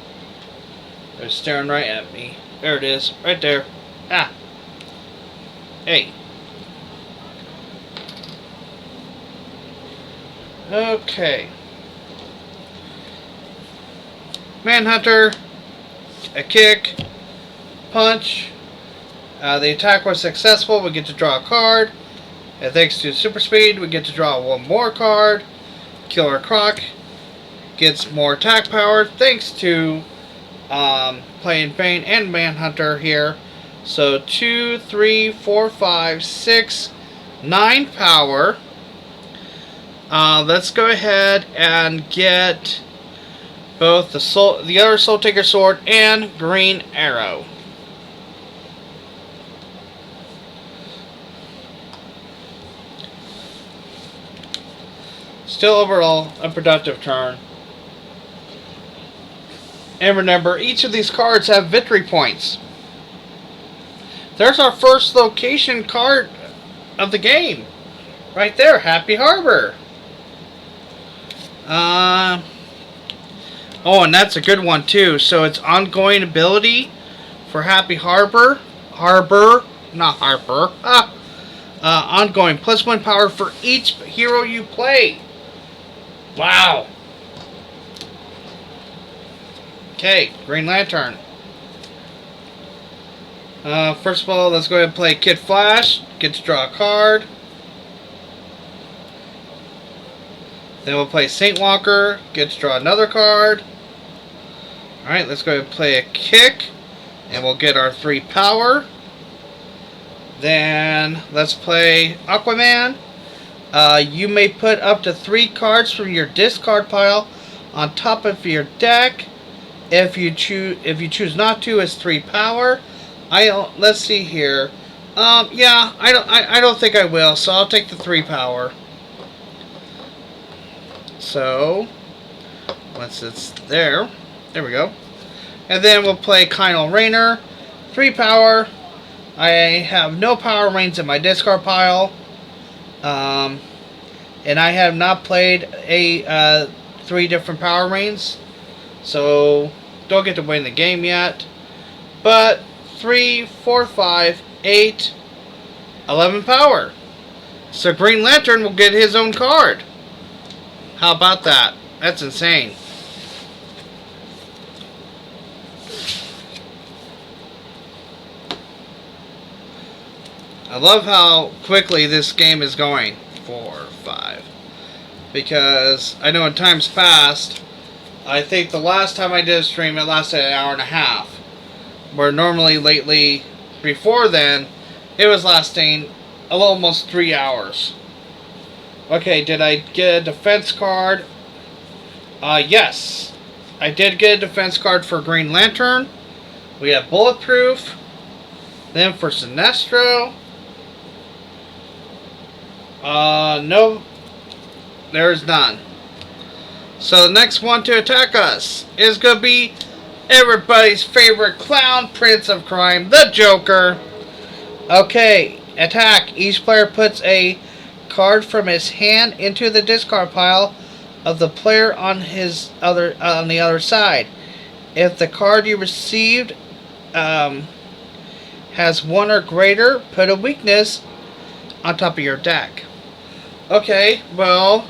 They're staring right at me. There it is. Right there. Ah. Hey. Okay. Manhunter. A kick. Punch. The attack was successful. We get to draw a card. And thanks to Super Speed, we get to draw one more card. Killer Croc gets more attack power thanks to playing Bane and Manhunter here. So 2, 3, 4, 5, 6, 9 power. Let's go ahead and get both the other Soul Taker Sword and Green Arrow. Still overall a productive turn. And remember, each of these cards have victory points. There's our first location card of the game. Right there, Happy Harbor. Oh, and that's a good one too. So it's ongoing ability for Happy Harbor. Not Harper. Ongoing. +1 power for each hero you play. Wow. Okay, Green Lantern. First of all, let's go ahead and play Kid Flash. Get to draw a card. Then we'll play Saint Walker. Get to draw another card. Alright, let's go ahead and play a kick. And we'll get our 3 power. Then let's play Aquaman. You may put up to 3 cards from your discard pile on top of your deck. If you choose not to, it's 3 power. Let's see here. Yeah, I don't think I will, so I'll take the 3 power. So once it's there we go. And then we'll play Kylo Rayner, 3 power. I have no power reigns in my discard pile. And I have not played a 3 different power reigns, so don't get to win the game yet. But 3, 4, 5, 8, 11 power. So Green Lantern will get his own card. How about that? That's insane. I love how quickly this game is going. 4, 5. Because I know in times past, I think the last time I did a stream, it lasted an hour and a half. Where normally lately, before then, it was lasting almost 3 hours. Okay, did I get a defense card? Yes. I did get a defense card for Green Lantern. We have Bulletproof. Then for Sinestro. No. There's none. So the next one to attack us is going to be everybody's favorite clown, Prince of Crime, the Joker. Okay, attack. Each player puts a card from his hand into the discard pile of the player on the other side. If the card you received has 1 or greater, put a weakness on top of your deck. Okay, well,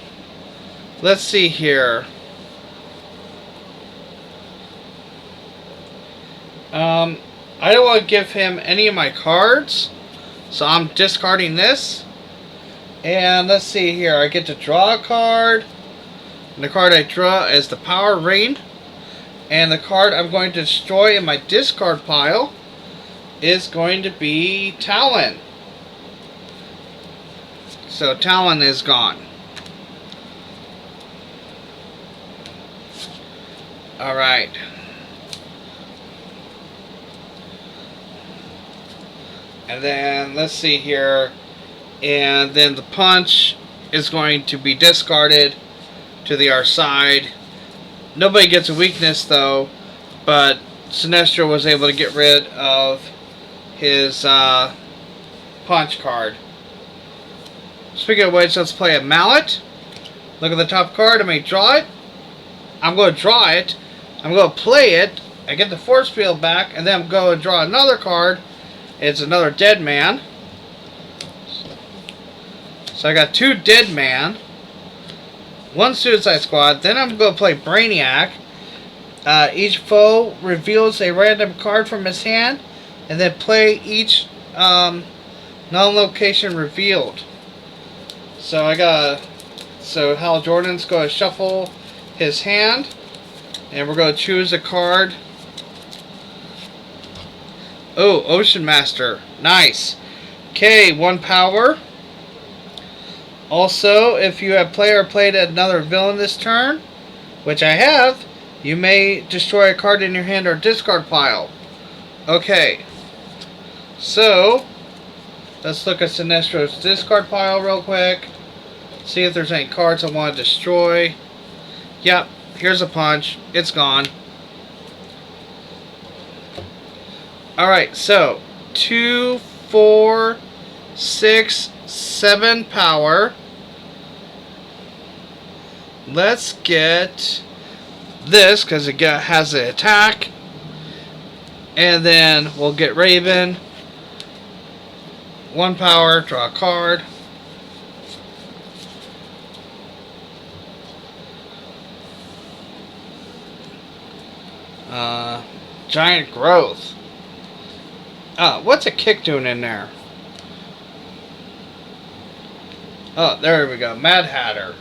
let's see here. I don't want to give him any of my cards, so I'm discarding this. And let's see here. I get to draw a card. And the card I draw is the Power Rain. And the card I'm going to destroy in my discard pile is going to be Talon. so Talon is gone. Alright. And then, let's see here. And then the punch is going to be discarded to the other side. Nobody gets a weakness, though. But Sinestro was able to get rid of his punch card. Speaking of which, let's play a mallet. Look at the top card. I may draw it. I'm going to draw it. I'm going to play it. I get the force field back, and then I'm going to draw another card. It's another dead man. So I got 2 dead man, 1 Suicide Squad. Then I'm going to play Brainiac. Each foe reveals a random card from his hand, and then play each non-location revealed. So so Hal Jordan's going to shuffle his hand, and we're going to choose a card. Oh, Ocean Master. Nice. Okay, 1 power. Also, if you have played another villain this turn, which I have, you may destroy a card in your hand or discard pile. Okay. So, let's look at Sinestro's discard pile real quick. See if there's any cards I want to destroy. Yep, here's a punch. It's gone. Alright, so 2, 4, 6, 7 power. Let's get this because it has the attack. And then we'll get Raven. 1 power, draw a card. Giant growth. What's a kick doing in there? Oh, there we go. Mad Hatter.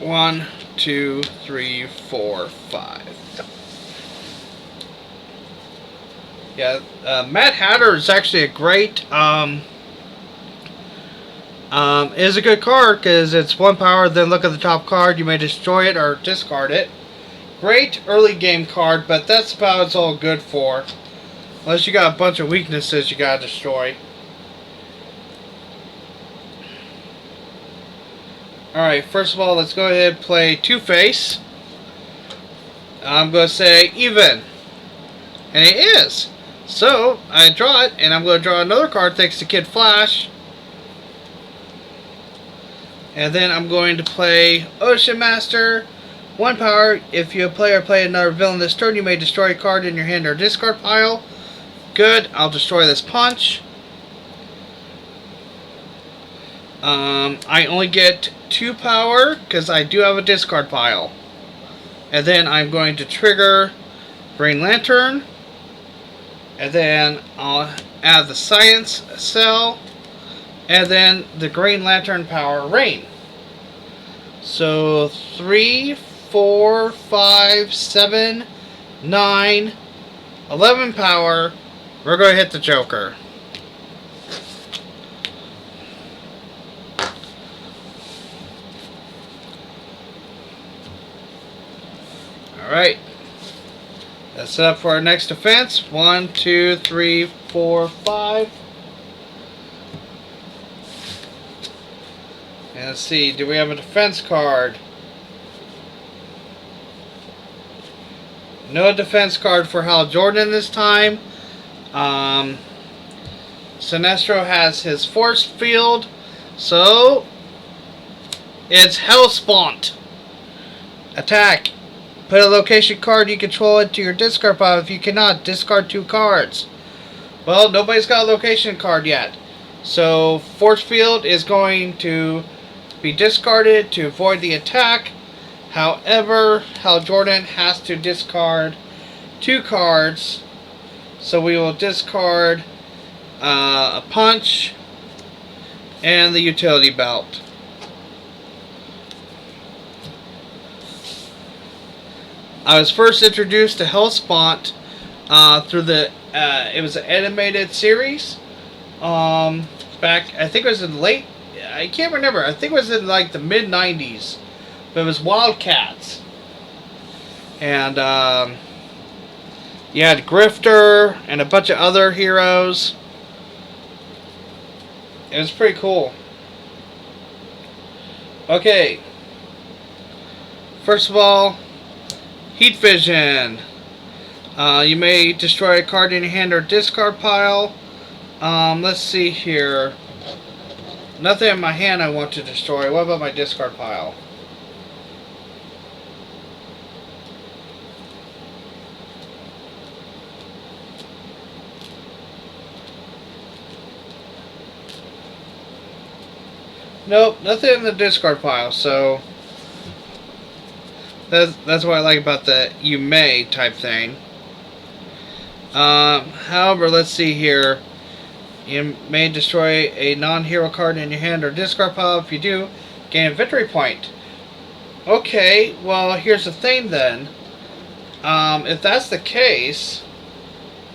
1, 2, 3, 4, 5. Yeah, Mad Hatter is actually a great, is a good card because it's 1 power. Then look at the top card. You may destroy it or discard it. Great early game card, but that's about it's all good for. Unless you got a bunch of weaknesses you gotta destroy. Alright, first of all, let's go ahead and play Two-Face. I'm going to say even. And it is. So, I draw it, and I'm going to draw another card thanks to Kid Flash. And then I'm going to play Ocean Master. 1 power. If you play another villain this turn, you may destroy a card in your hand or discard pile. Good. I'll destroy this punch. I only get 2 power because I do have a discard pile. And then I'm going to trigger Green Lantern. And then I'll add the Science Cell. And then the Green Lantern power Rain. So 3, 4, 5, 7, 9, 11 power. We're going to hit the Joker. Alright. That's set up for our next defense. 1, 2, 3, 4, 5. And let's see, do we have a defense card? No defense card for Hal Jordan this time. Sinestro has his force field. So, it's Hellspawn. Attack. Put a location card you control into your discard pile. If you cannot, discard 2 cards. Well, nobody's got a location card yet. So, force field is going to be discarded to avoid the attack. However, Hal Jordan has to discard 2 cards. So we will discard a punch and the utility belt. I was first introduced to Hellspawn through the it was an animated series back, I think it was in late, I can't remember, I think it was in like the mid 90s, but it was Wildcats. And you had Grifter and a bunch of other heroes. It was pretty cool. Okay, first of all, Heat Vision. You may destroy a card in your hand or discard pile. Let's see here. Nothing in my hand I want to destroy. What about my discard pile? Nope, nothing in the discard pile, so that's what I like about the you may type thing. However, let's see here. You may destroy a non-hero card in your hand or discard pile. If you do, gain a victory point. Okay, well, here's the thing then. If that's the case,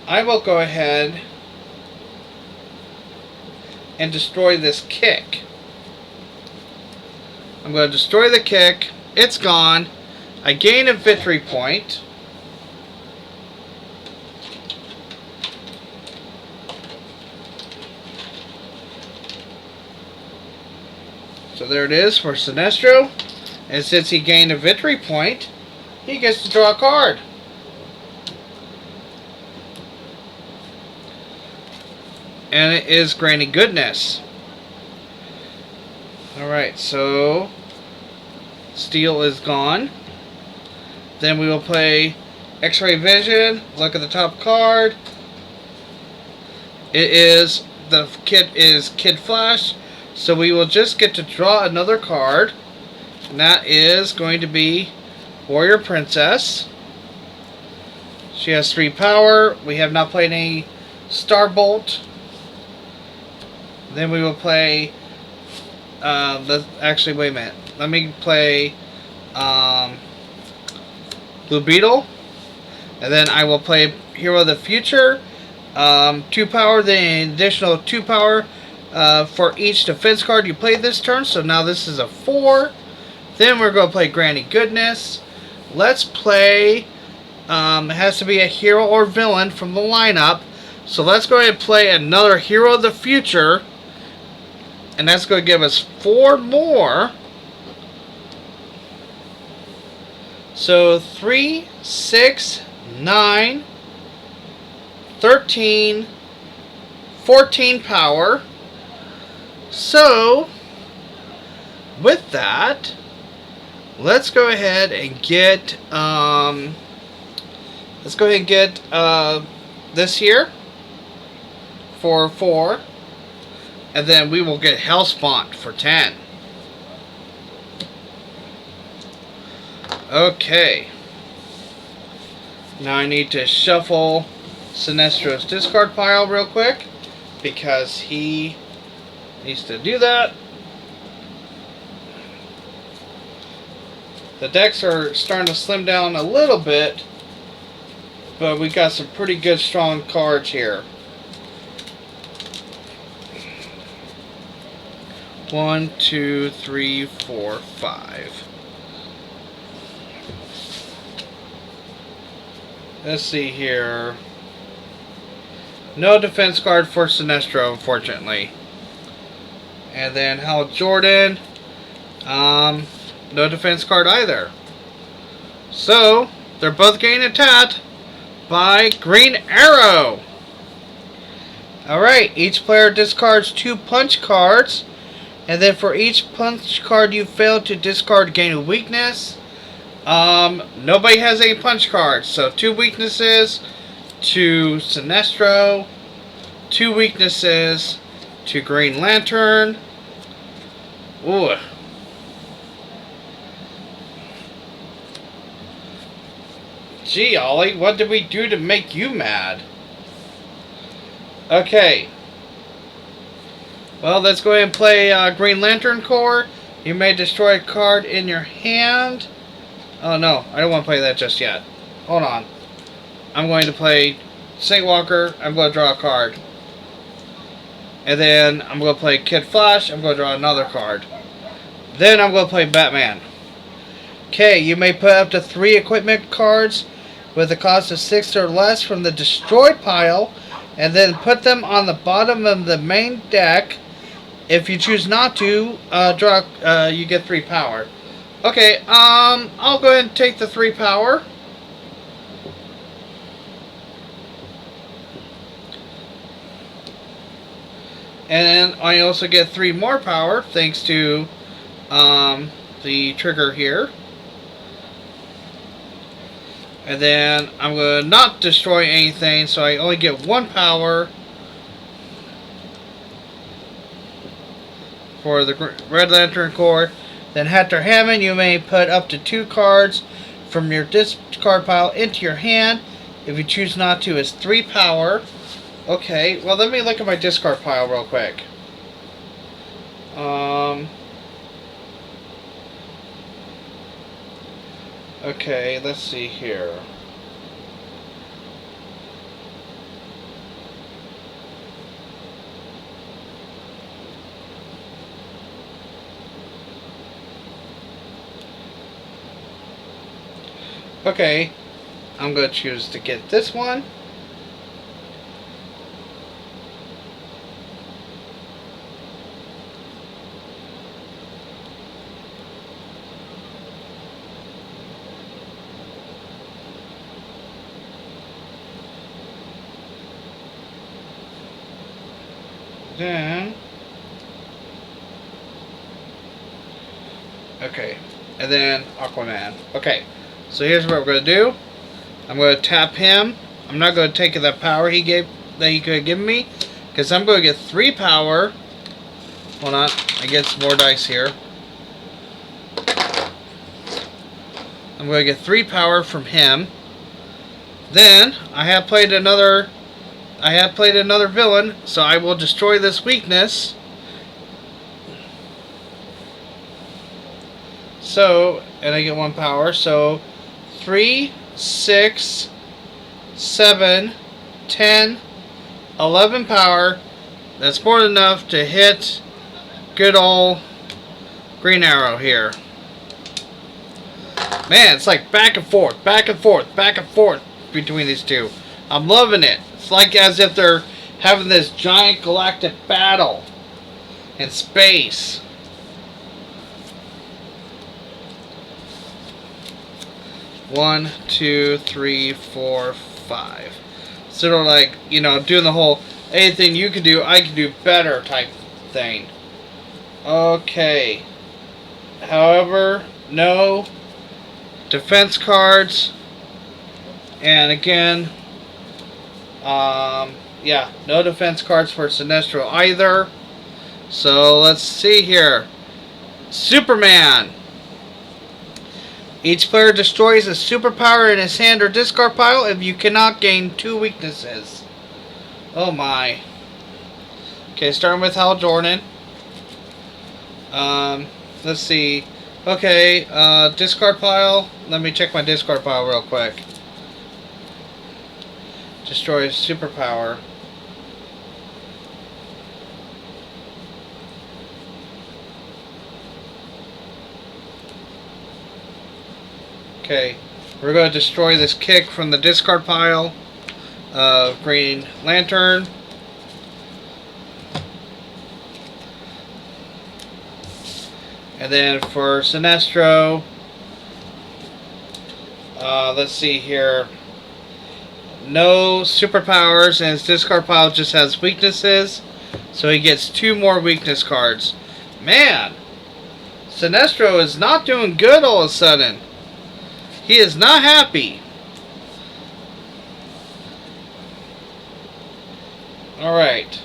I will go ahead and destroy this kick. I'm going to destroy the kick. It's gone. I gain a victory point. So there it is for Sinestro. And since he gained a victory point, he gets to draw a card. And it is Granny Goodness. Alright, so Steel is gone. Then we will play X-Ray Vision. Look at the top card. The kit is Kid Flash. So we will just get to draw another card. And that is going to be Warrior Princess. She has 3 power. We have not played any Starbolt. Then we will play actually, wait a minute. Let me play Blue Beetle. And then I will play Hero of the Future. 2 power, then additional 2 power for each defense card you play this turn. So now this is a 4. Then we're going to play Granny Goodness. Let's play, it has to be a hero or villain from the lineup. So let's go ahead and play another Hero of the Future. And that's going to give us 4 more. So 3, 6, 9, 13, 14 power. So, with that, let's go ahead and get, this here for 4. And then we will get Hellspawn for 10. Okay. Now I need to shuffle Sinestro's discard pile real quick, because he needs to do that. The decks are starting to slim down a little bit, but we got some pretty good strong cards here. 1, 2, 3, 4, 5. Let's see here. No defense card for Sinestro, unfortunately. And then Hal Jordan. No defense card either. So, they're both getting attacked by Green Arrow. Alright, each player discards 2 punch cards. And then for each punch card you fail to discard, gain a weakness. Nobody has any punch cards. So 2 weaknesses to Sinestro. 2 weaknesses to Green Lantern. Ooh. Gee, Ollie, what did we do to make you mad? Okay. Well, let's go ahead and play Green Lantern Corps. You may destroy a card in your hand. Oh no, I don't want to play that just yet. Hold on. I'm going to play St. Walker. I'm going to draw a card. And then I'm going to play Kid Flash. I'm going to draw another card. Then I'm going to play Batman. Okay, you may put up to 3 equipment cards with a cost of 6 or less from the destroyed pile, and then put them on the bottom of the main deck. If you choose not to, you get 3 power. Okay, I'll go ahead and take the 3 power. And I also get 3 more power thanks to the trigger here. And then I'm going to not destroy anything, so I only get 1 power for the Red Lantern Corps. Then Hector Hammond, you may put up to 2 cards from your discard pile into your hand. If you choose not to, it's 3 power. Okay, well, let me look at my discard pile real quick. Okay, let's see here. Okay, I'm going to choose to get this one. Then, okay, and then Aquaman. Okay, so here's what we're going to do. I'm going to tap him. I'm not going to take that power he could have given me, because I'm going to get 3 power. Hold on, I get some more dice here. I'm going to get 3 power from him. Then I have played another villain, so I will destroy this weakness. So, and I get 1 power. So 3, 6, 7, 10, 11 power. That's more than enough to hit good old Green Arrow here. Man, it's like back and forth, back and forth, back and forth between these two. I'm loving it. It's like as if they're having this giant galactic battle in space. One, two, three, four, 5. Sort of like, you know, doing the whole anything you can do, I can do better type thing. Okay. However, no defense cards. And again, yeah, no defense cards for Sinestro either. So let's see here. Superman. Each player destroys a superpower in his hand or discard pile if you cannot gain 2 weaknesses. Oh my. Okay, starting with Hal Jordan. Let's see. Okay, discard pile. Let me check my discard pile real quick. Destroy a superpower. Okay, we're going to destroy this kick from the discard pile of Green Lantern. And then for Sinestro, let's see here. No superpowers, and his discard pile just has weaknesses. So he gets 2 more weakness cards. Man, Sinestro is not doing good all of a sudden. He is not happy. Alright.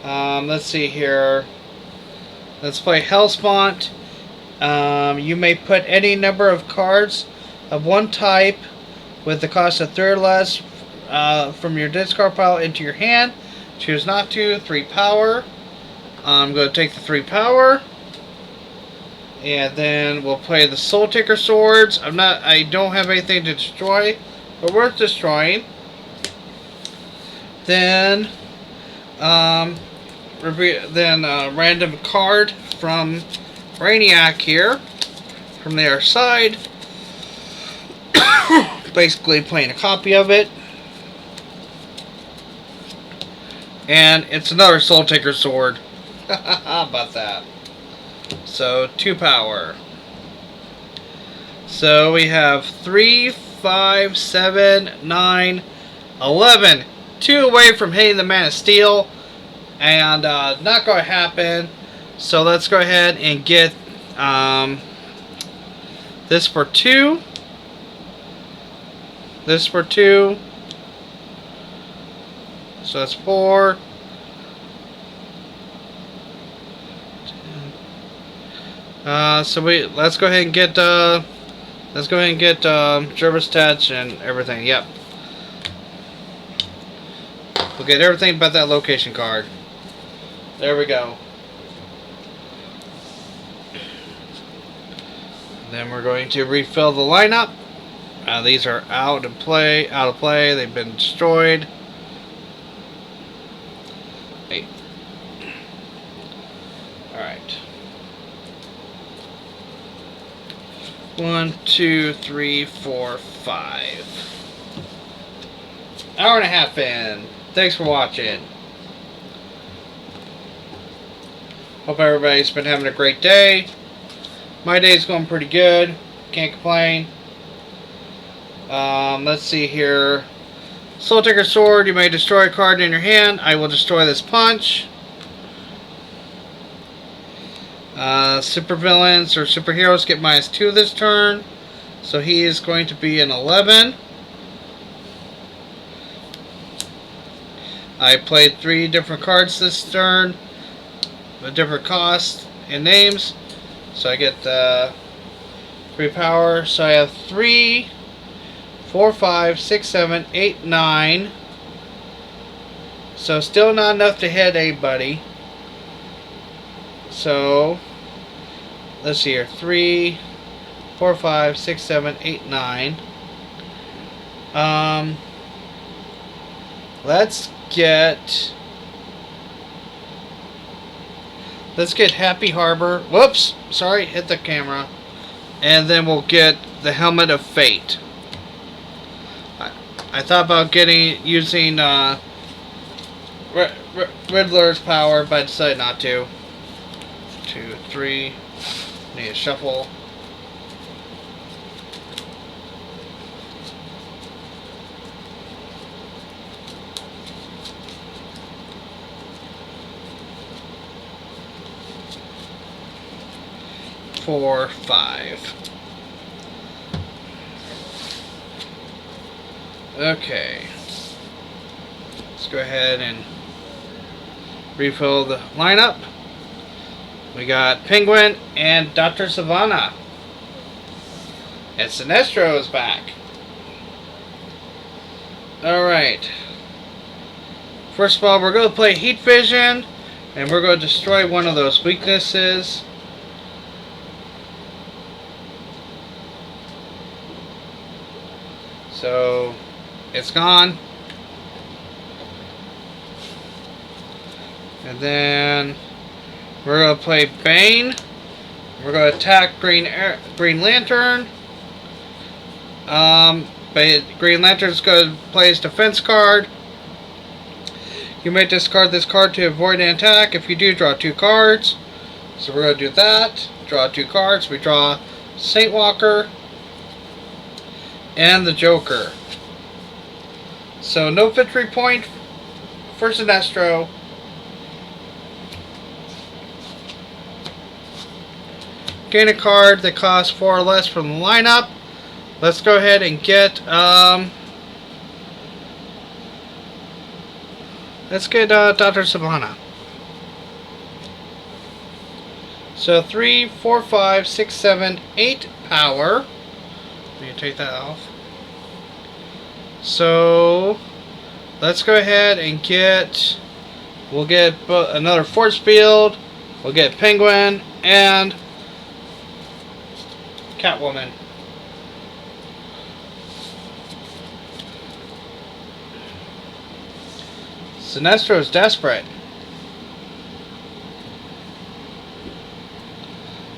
Let's see here. Let's play Hellspawn. You may put any number of cards of one type with the cost of 3 or less from your discard pile into your hand. Choose not to. 3 power. I'm going to take the 3 power. And then we'll play the Soul Taker Swords. I don't have anything to destroy, but worth destroying. Then, random card from Brainiac here, from the other side. Basically playing a copy of it. And it's another Soul Taker sword. How about that? So, 2 power. So we have 3, 5, 7, 9, 11. 2 away from hitting the Man of Steel. And not going to happen. So let's go ahead and get this for 2. This for 2. So that's 4. So let's go ahead and get Jervis Touch and everything. Yep. We'll get everything but that location card. There we go. Then we're going to refill the lineup. These are out of play. They've been destroyed. Hey. All right. 1, 2, 3, 4, 5. Hour and a half in. Thanks for watching. Hope everybody's been having a great day. My day's going pretty good. Can't complain. Let's see here. Soul Taker Sword. You may destroy a card in your hand. I will destroy this punch. Supervillains or superheroes get -2 this turn. So he is going to be an 11. I played 3 different cards this turn with different costs and names. So I get 3 power. So I have 3, 4, 5, 6, 7, 8, 9. So still not enough to hit anybody. So let's see here. 3, 4, 5, 6, 7, 8, 9. Let's get Happy Harbor. Whoops, sorry, hit the camera. And then we'll get the Helmet of Fate. I thought about using Riddler's power, but I decided not to. 2, 3. Need a shuffle. Four, 5. Okay. Let's go ahead and refill the lineup. We got Penguin and Dr. Savannah. And Sinestro is back. Alright. First of all, we're going to play Heat Vision. And we're going to destroy one of those weaknesses. So, it's gone. And then we're going to play Bane. We're going to attack Green Lantern. But Green Lantern's going to play his defense card. You may discard this card to avoid an attack. If you do, draw 2 cards. So we're going to do that. Draw 2 cards. We draw Saint Walker and the Joker. So no victory point for Sinestro. Gain a card that costs 4 or less from the lineup. Let's go ahead and get Dr. Savannah. So 3, 4, 5, 6, 7, 8 power. Let me take that off. So let's go ahead and we'll get another force field. We'll get Penguin and Catwoman. Sinestro's desperate.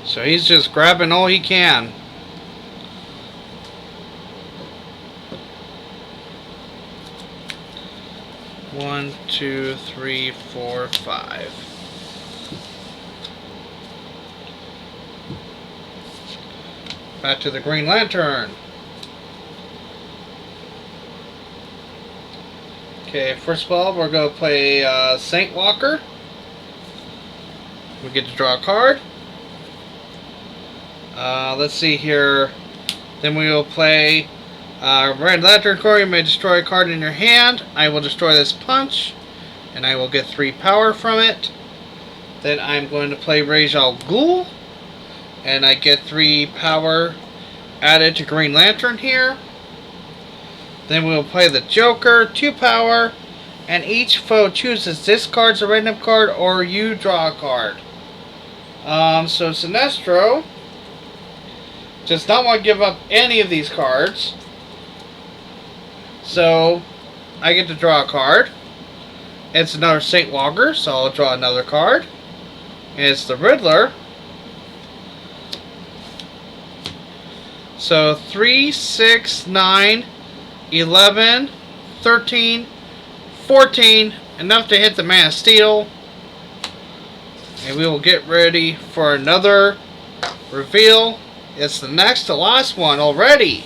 So he's just grabbing all he can. One, two, three, four, five. Back to the Green Lantern. Okay, first of all, we're going to play Saint Walker. We get to draw a card. Let's see here. Then we will play Red Lantern Corps. You may destroy a card in your hand. I will destroy this punch, and I will get 3 power from it. Then I'm going to play Ra's al Ghul, and I get 3 power added to Green Lantern here. Then we'll play the Joker, 2 power, and each foe chooses discards a random card or you draw a card. So Sinestro does not want to give up any of these cards. So I get to draw a card. It's another Saint Walker, so I'll draw another card. And it's the Riddler. So 3, 6, 9, 11, 13, 14, enough to hit the Man of Steel. And we will get ready for another reveal. It's the next to last one already.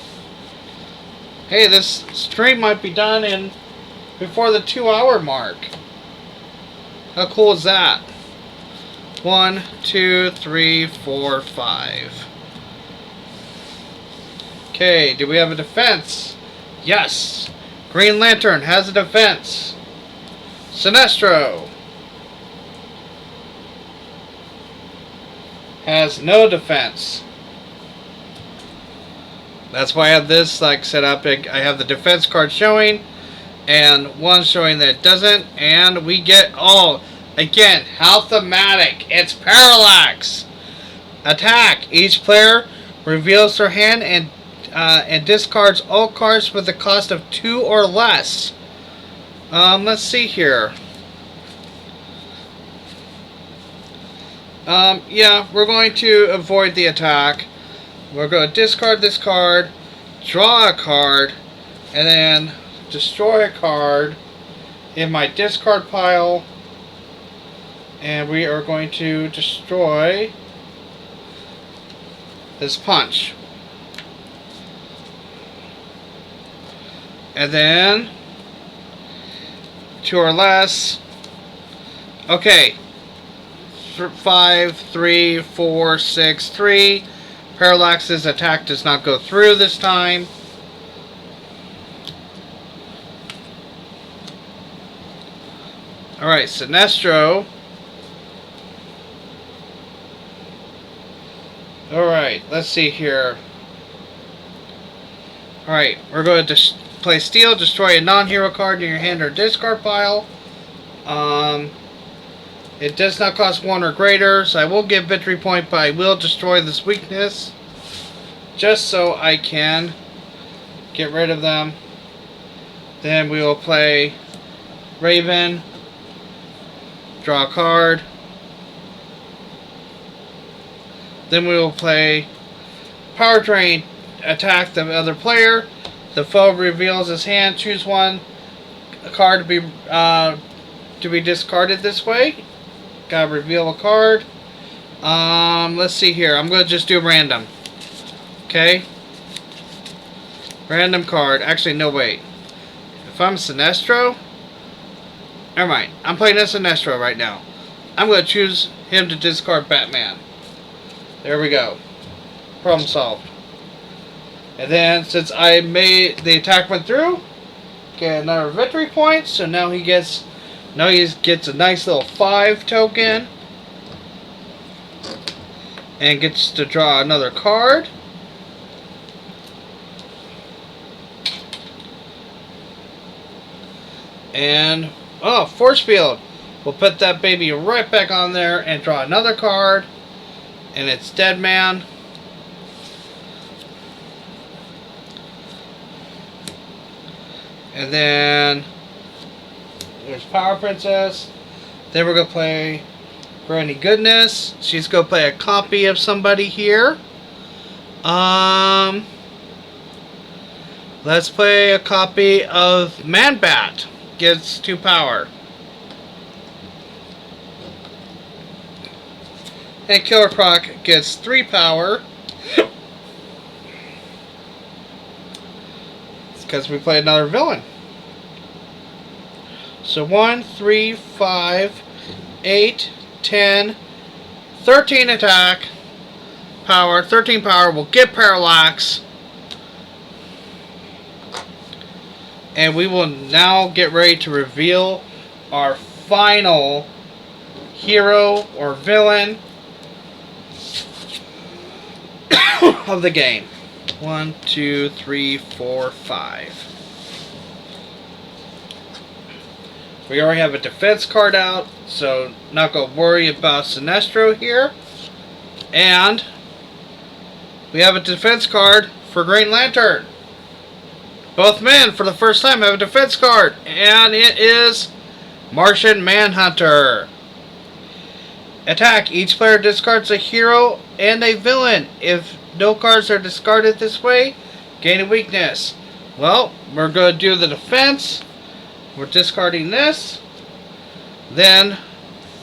Hey, this stream might be done in before the 2-hour mark. How cool is that? 1, 2, 3, 4, 5. Okay, do we have a defense? Yes! Green Lantern has a defense. Sinestro has no defense. That's why I have this set up. I have the defense card showing and one showing that it doesn't, and we get again, how thematic. It's Parallax. Attack. Each player reveals their hand and discards all cards with a cost of 2 or less. Let's see here. Yeah, we're going to avoid the attack. We're going to discard this card, draw a card, and then destroy a card in my discard pile. And we are going to destroy this punch. And then 2 or less. Okay. 5, 3, 4, 6, 3. Parallax's attack does not go through this time. Alright, Sinestro. Alright, let's see here. Alright, we're going to play Steel, destroy a non-hero card in your hand or discard pile. It does not cost 1 or greater, so I will give victory point, but I will destroy this weakness just so I can get rid of them. Then we will play Raven, draw a card. Then we will play Power Drain, attack the other player. The foe reveals his hand, choose one card to be discarded this way. Gotta reveal a card. Let's see here. I'm gonna just do random. Okay. Random card. Actually, no, wait. If I'm Sinestro, never mind. I'm playing as Sinestro right now. I'm gonna choose him to discard Batman. There we go. Problem solved. And then, since I made the attack went through, get another victory point. So now he gets a nice little 5 token. And gets to draw another card. And, Force Field. We'll put that baby right back on there and draw another card. And it's Dead Man. And then There's Power Princess. Then we're going to play Granny Goodness. She's going to play a copy of somebody here. Let's play a copy of Man-Bat. Gets 2 power. And Killer Croc gets 3 power. It's because we play another villain. So 1, 3, 5, 8, 10, 13 attack. Power, 13 power. We'll get Parallax. And we will now get ready to reveal our final hero or villain of the game. 1, 2, 3, 4, 5. We already have a defense card out, so not going to worry about Sinestro here. And we have a defense card for Green Lantern. Both men, for the first time, have a defense card. And it is Martian Manhunter. Attack. Each player discards a hero and a villain. If no cards are discarded this way, gain a weakness. Well, we're going to do the defense. We're discarding this. Then,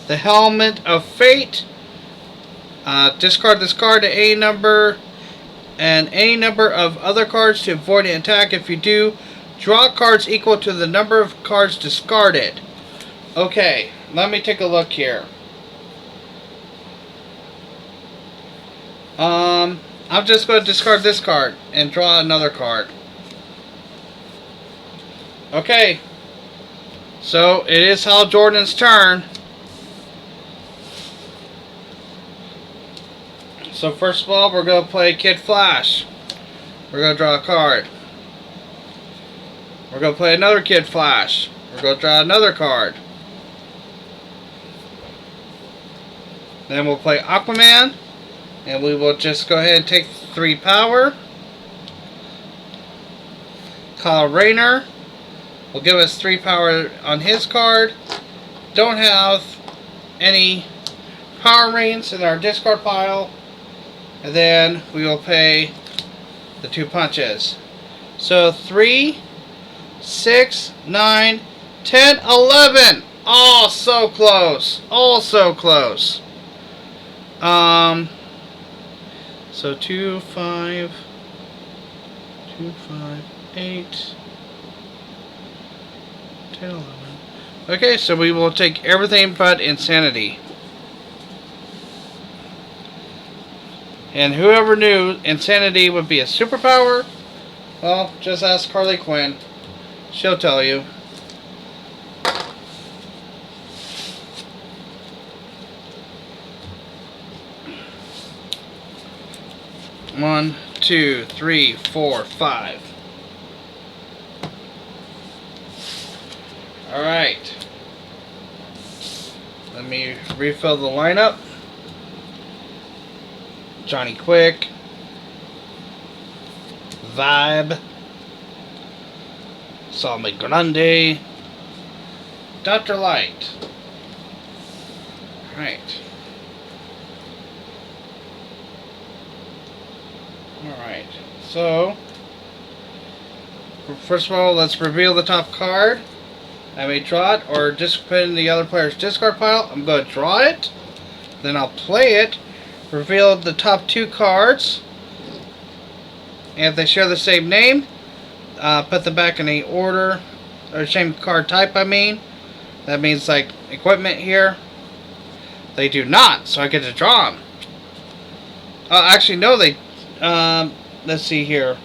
the Helmet of Fate. Discard this card to any number and any number of other cards to avoid an attack. If you do, draw cards equal to the number of cards discarded. Okay, let me take a look here. I'm just going to discard this card and draw another card. Okay, so it is Hal Jordan's turn. So first of all, we're going to play Kid Flash. We're going to draw a card. We're going to play another Kid Flash. We're going to draw another card. Then we'll play Aquaman. And we will just go ahead and take 3 power. Kyle Rayner will give us 3 power on his card. Don't have any power reins in our discard pile. And then we will pay the 2 punches. So 3, 6, 9, 10, 11. Oh, so close. Oh, so close. So 2, 5, 8, 10, 11. Okay, so we will take everything but Insanity. And whoever knew Insanity would be a superpower, well, just ask Harley Quinn. She'll tell you. One, 2, 3, 4, 5. Alright. Let me refill the lineup. Johnny Quick, Vibe, Salma Grande, Dr. Light. Alright. Alright. So, first of all, let's reveal the top card. I may draw it or just put it in the other player's discard pile. I'm going to draw it. Then I'll play it. Reveal the top 2 cards, and if they share the same name, put them back in any order, or same card type, I mean. That means like equipment here. They do not, so I get to draw them. Actually, no, they, let's see here.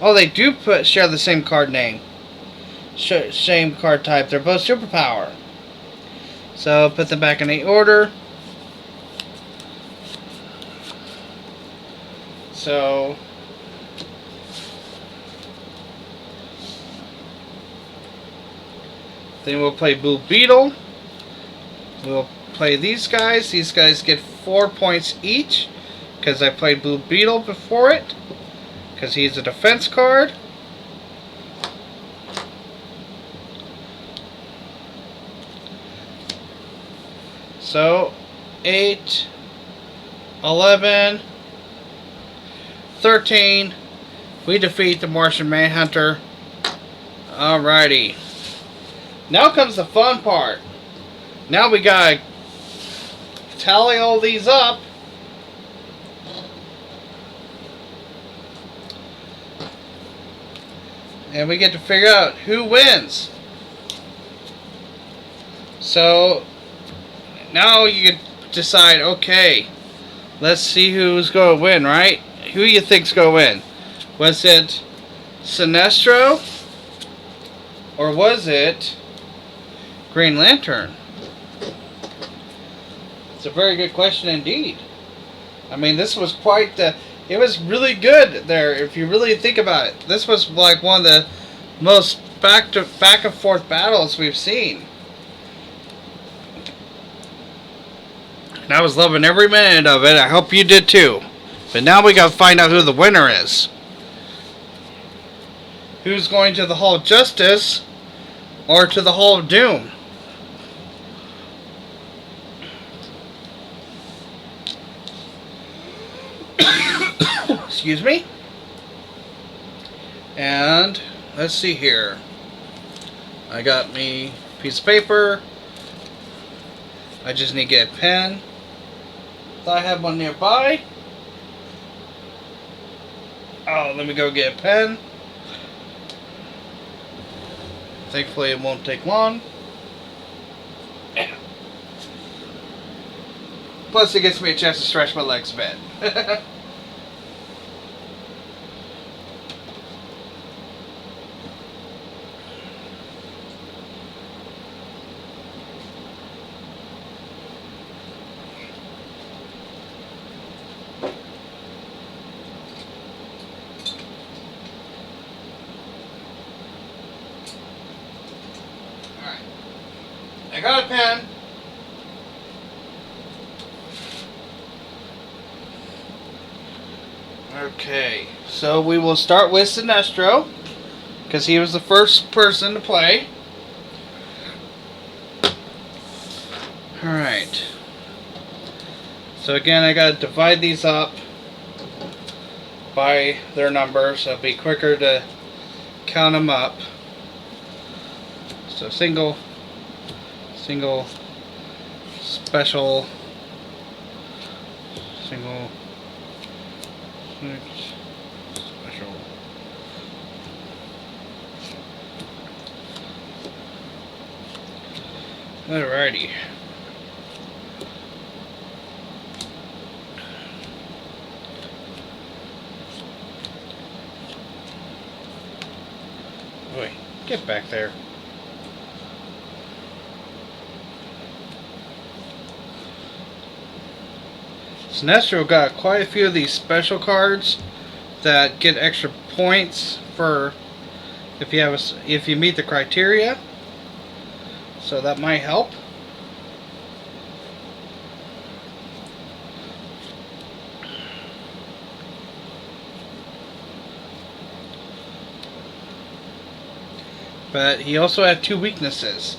Oh, they do share the same card name. Same card type. They're both superpower. So, put them back in any order. So, then we'll play Blue Beetle. We'll play these guys. These guys get 4 points each because I played Blue Beetle before it, because he's a defense card. So 8, 11, 13. We defeat the Martian Manhunter. Alrighty. Now comes the fun part. Now we gotta tally all these up. And we get to figure out who wins. So now you can decide, okay, let's see who's going to win, right? Who you think's going to win? Was it Sinestro? Or was it Green Lantern? It's a very good question indeed. I mean, this was quite the... It was really good there, if you really think about it. This was like one of the most back and forth battles we've seen. And I was loving every minute of it. I hope you did too. But now we gotta find out who the winner is. Who's going to the Hall of Justice or to the Hall of Doom? Excuse me. And let's see here. I got me a piece of paper. I just need to get a pen. Thought I had one nearby. Oh, let me go get a pen. Thankfully it won't take long. Plus it gives me a chance to stretch my legs a bit. I got a pen. Okay, so we will start with Sinestro, because he was the first person to play. Alright. So again, I gotta divide these up by their numbers, so it'll be quicker to count them up. So single, special, single, special. Alrighty. Boy, get back there. Sinestro got quite a few of these special cards that get extra points for if you meet the criteria. So that might help. But he also had 2 weaknesses.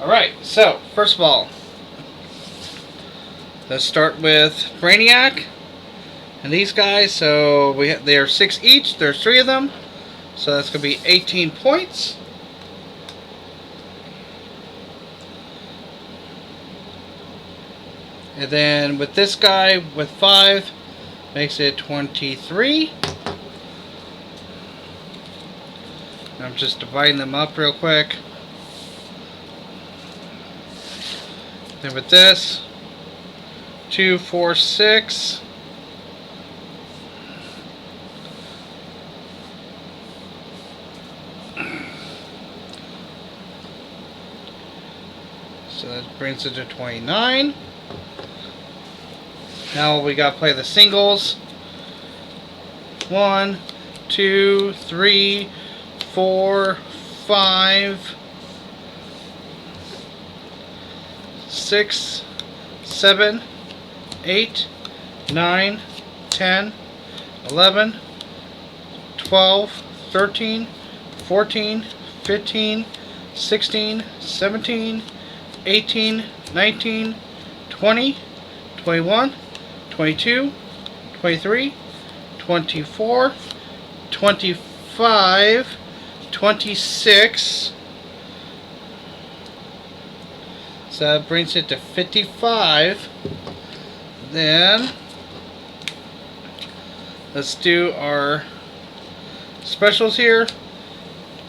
Alright, so first of all, let's start with Brainiac and these guys. So they are 6 each. There's 3 of them. So that's going to be 18 points. And then with this guy with 5 makes it 23. I'm just dividing them up real quick. Then with this, 2, 4, 6. So that brings it to 29. Now we got to play the singles. 1, 2, 3, 4, 5, 6, 7, 8, 9, 10, 11, 12, 13, 14, 15, 16, 17, 18, 19, 20, 21, 22, 23, 24, 25, 26. So that brings it to 55. Then let's do our specials here.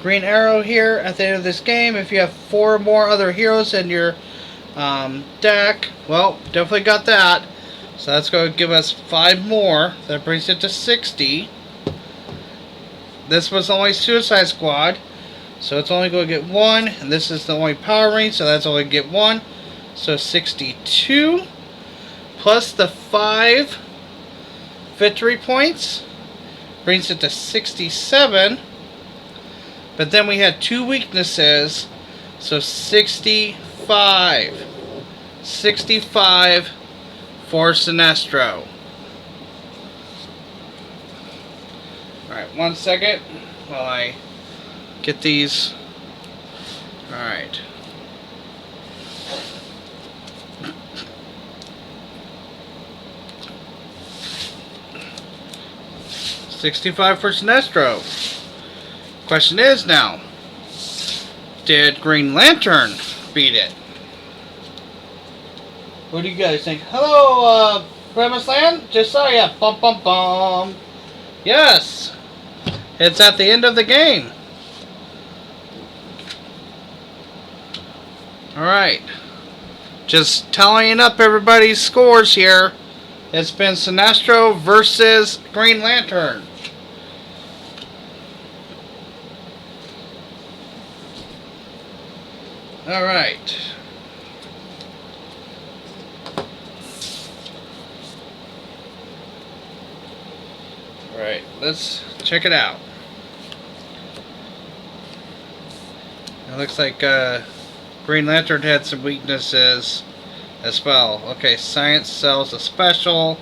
Green arrow here at the end of this game. If you have 4 more other heroes in your deck, well, definitely got that. So that's going to give us 5 more. That brings it to 60. This was only Suicide Squad, so it's only going to get 1. And this is the only Power Ring, so that's only going to get 1. So 62 plus the 5 victory points brings it to 67. But then we had 2 weaknesses, so 65. 65 for Sinestro. Alright, 1 second while I get these. Alright. $65 for Sinestro. Question is now, did Green Lantern beat it? What do you guys think? Hello, Premise Land? Just saw ya. Bum bum bum. Yes, it's at the end of the game. Alright, just tallying up everybody's scores here. It's been Sinestro versus Green Lantern. Alright. Alright, let's check it out. It looks like Green Lantern had some weaknesses as well. Okay, Science sells a special.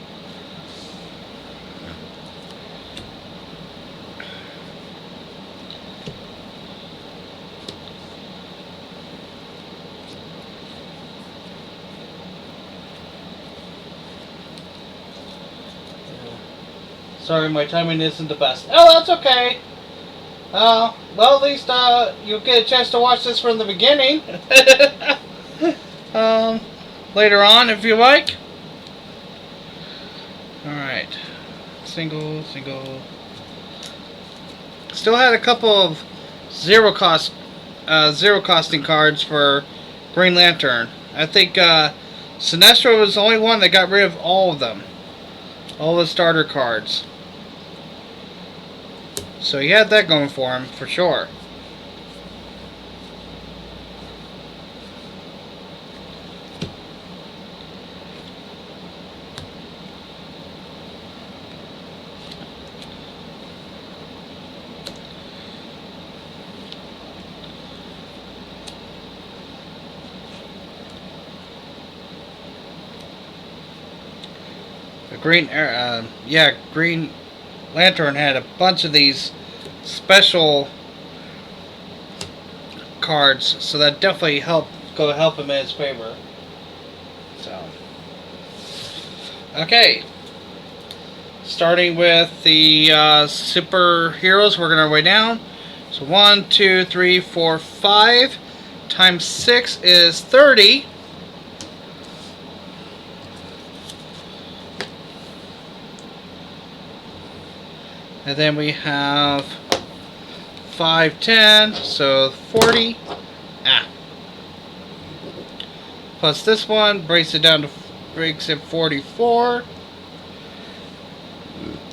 Sorry, my timing isn't the best. Oh, that's okay. Well, at least you'll get a chance to watch this from the beginning. Later on, if you like. Alright. Single. Still had a couple of zero costing cards for Green Lantern. I think Sinestro was the only one that got rid of all of them. All the starter cards. So he had that going for him, for sure. The Green Lantern had a bunch of these special cards, so that definitely help him in his favor. So, okay, starting with the superheroes, working our way down. So 1, 2, 3, 4, 5 times 6 is 30. And then we have 5, 10, so 40. Plus this one brings it 44.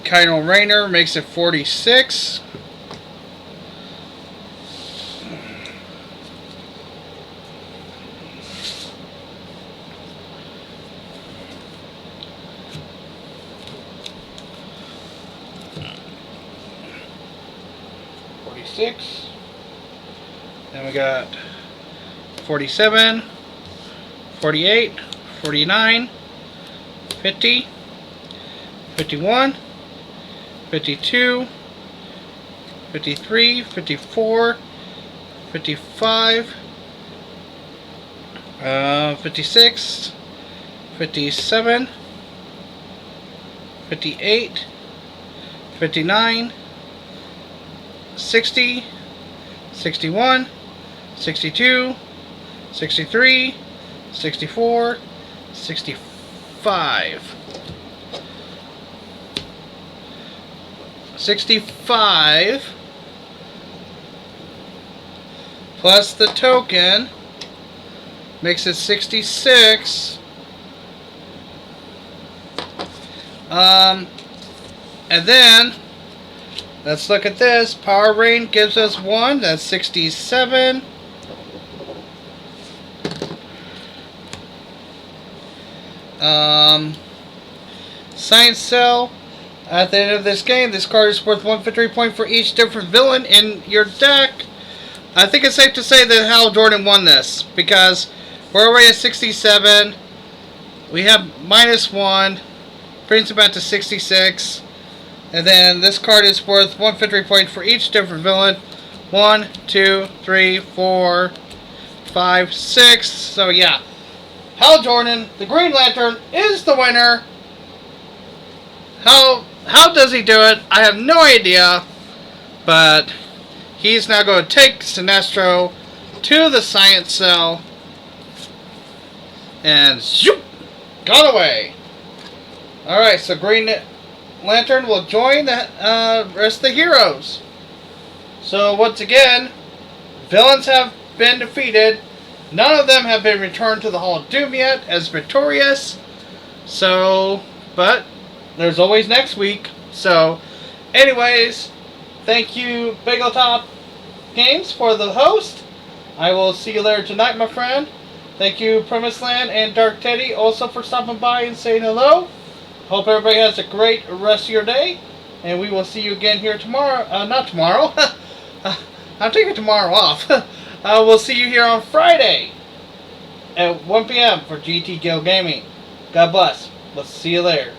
Kylo Rayner makes it 46. Then we got 47, 48, 49, 50, 51, 52, 53, 54, 55. 56, 57, 58, 59, 60, 61, 62, 63, 64, 65. 65 plus the token makes it 66. And then let's look at this. Power Rain gives us 1. That's 67. Science Cell. At the end of this game, this card is worth 1 victory point for each different villain in your deck. I think it's safe to say that Hal Jordan won this, because we're already at 67. We have -1. Brings it back to 66. And then this card is worth 1 victory point for each different villain. 1, 2, 3, 4, 5, 6. So yeah, Hal Jordan, the Green Lantern, is the winner. How does he do it? I have no idea. But he's now going to take Sinestro to the Science Cell. And zoop! Got away. Alright, so Green Lantern will join the rest of the heroes. So once again, villains have been defeated. None of them have been returned to the Hall of Doom yet as victorious. So, but there's always next week. So, anyways, thank you, Top Games, for the host. I will see you later tonight, my friend. Thank you, Premise Land and Dark Teddy, also for stopping by and saying hello. Hope everybody has a great rest of your day. And we will see you again here tomorrow. Not tomorrow. I'm taking tomorrow off. We'll see you here on Friday at 1 p.m. for GT Guild Gaming. God bless. We'll see you later.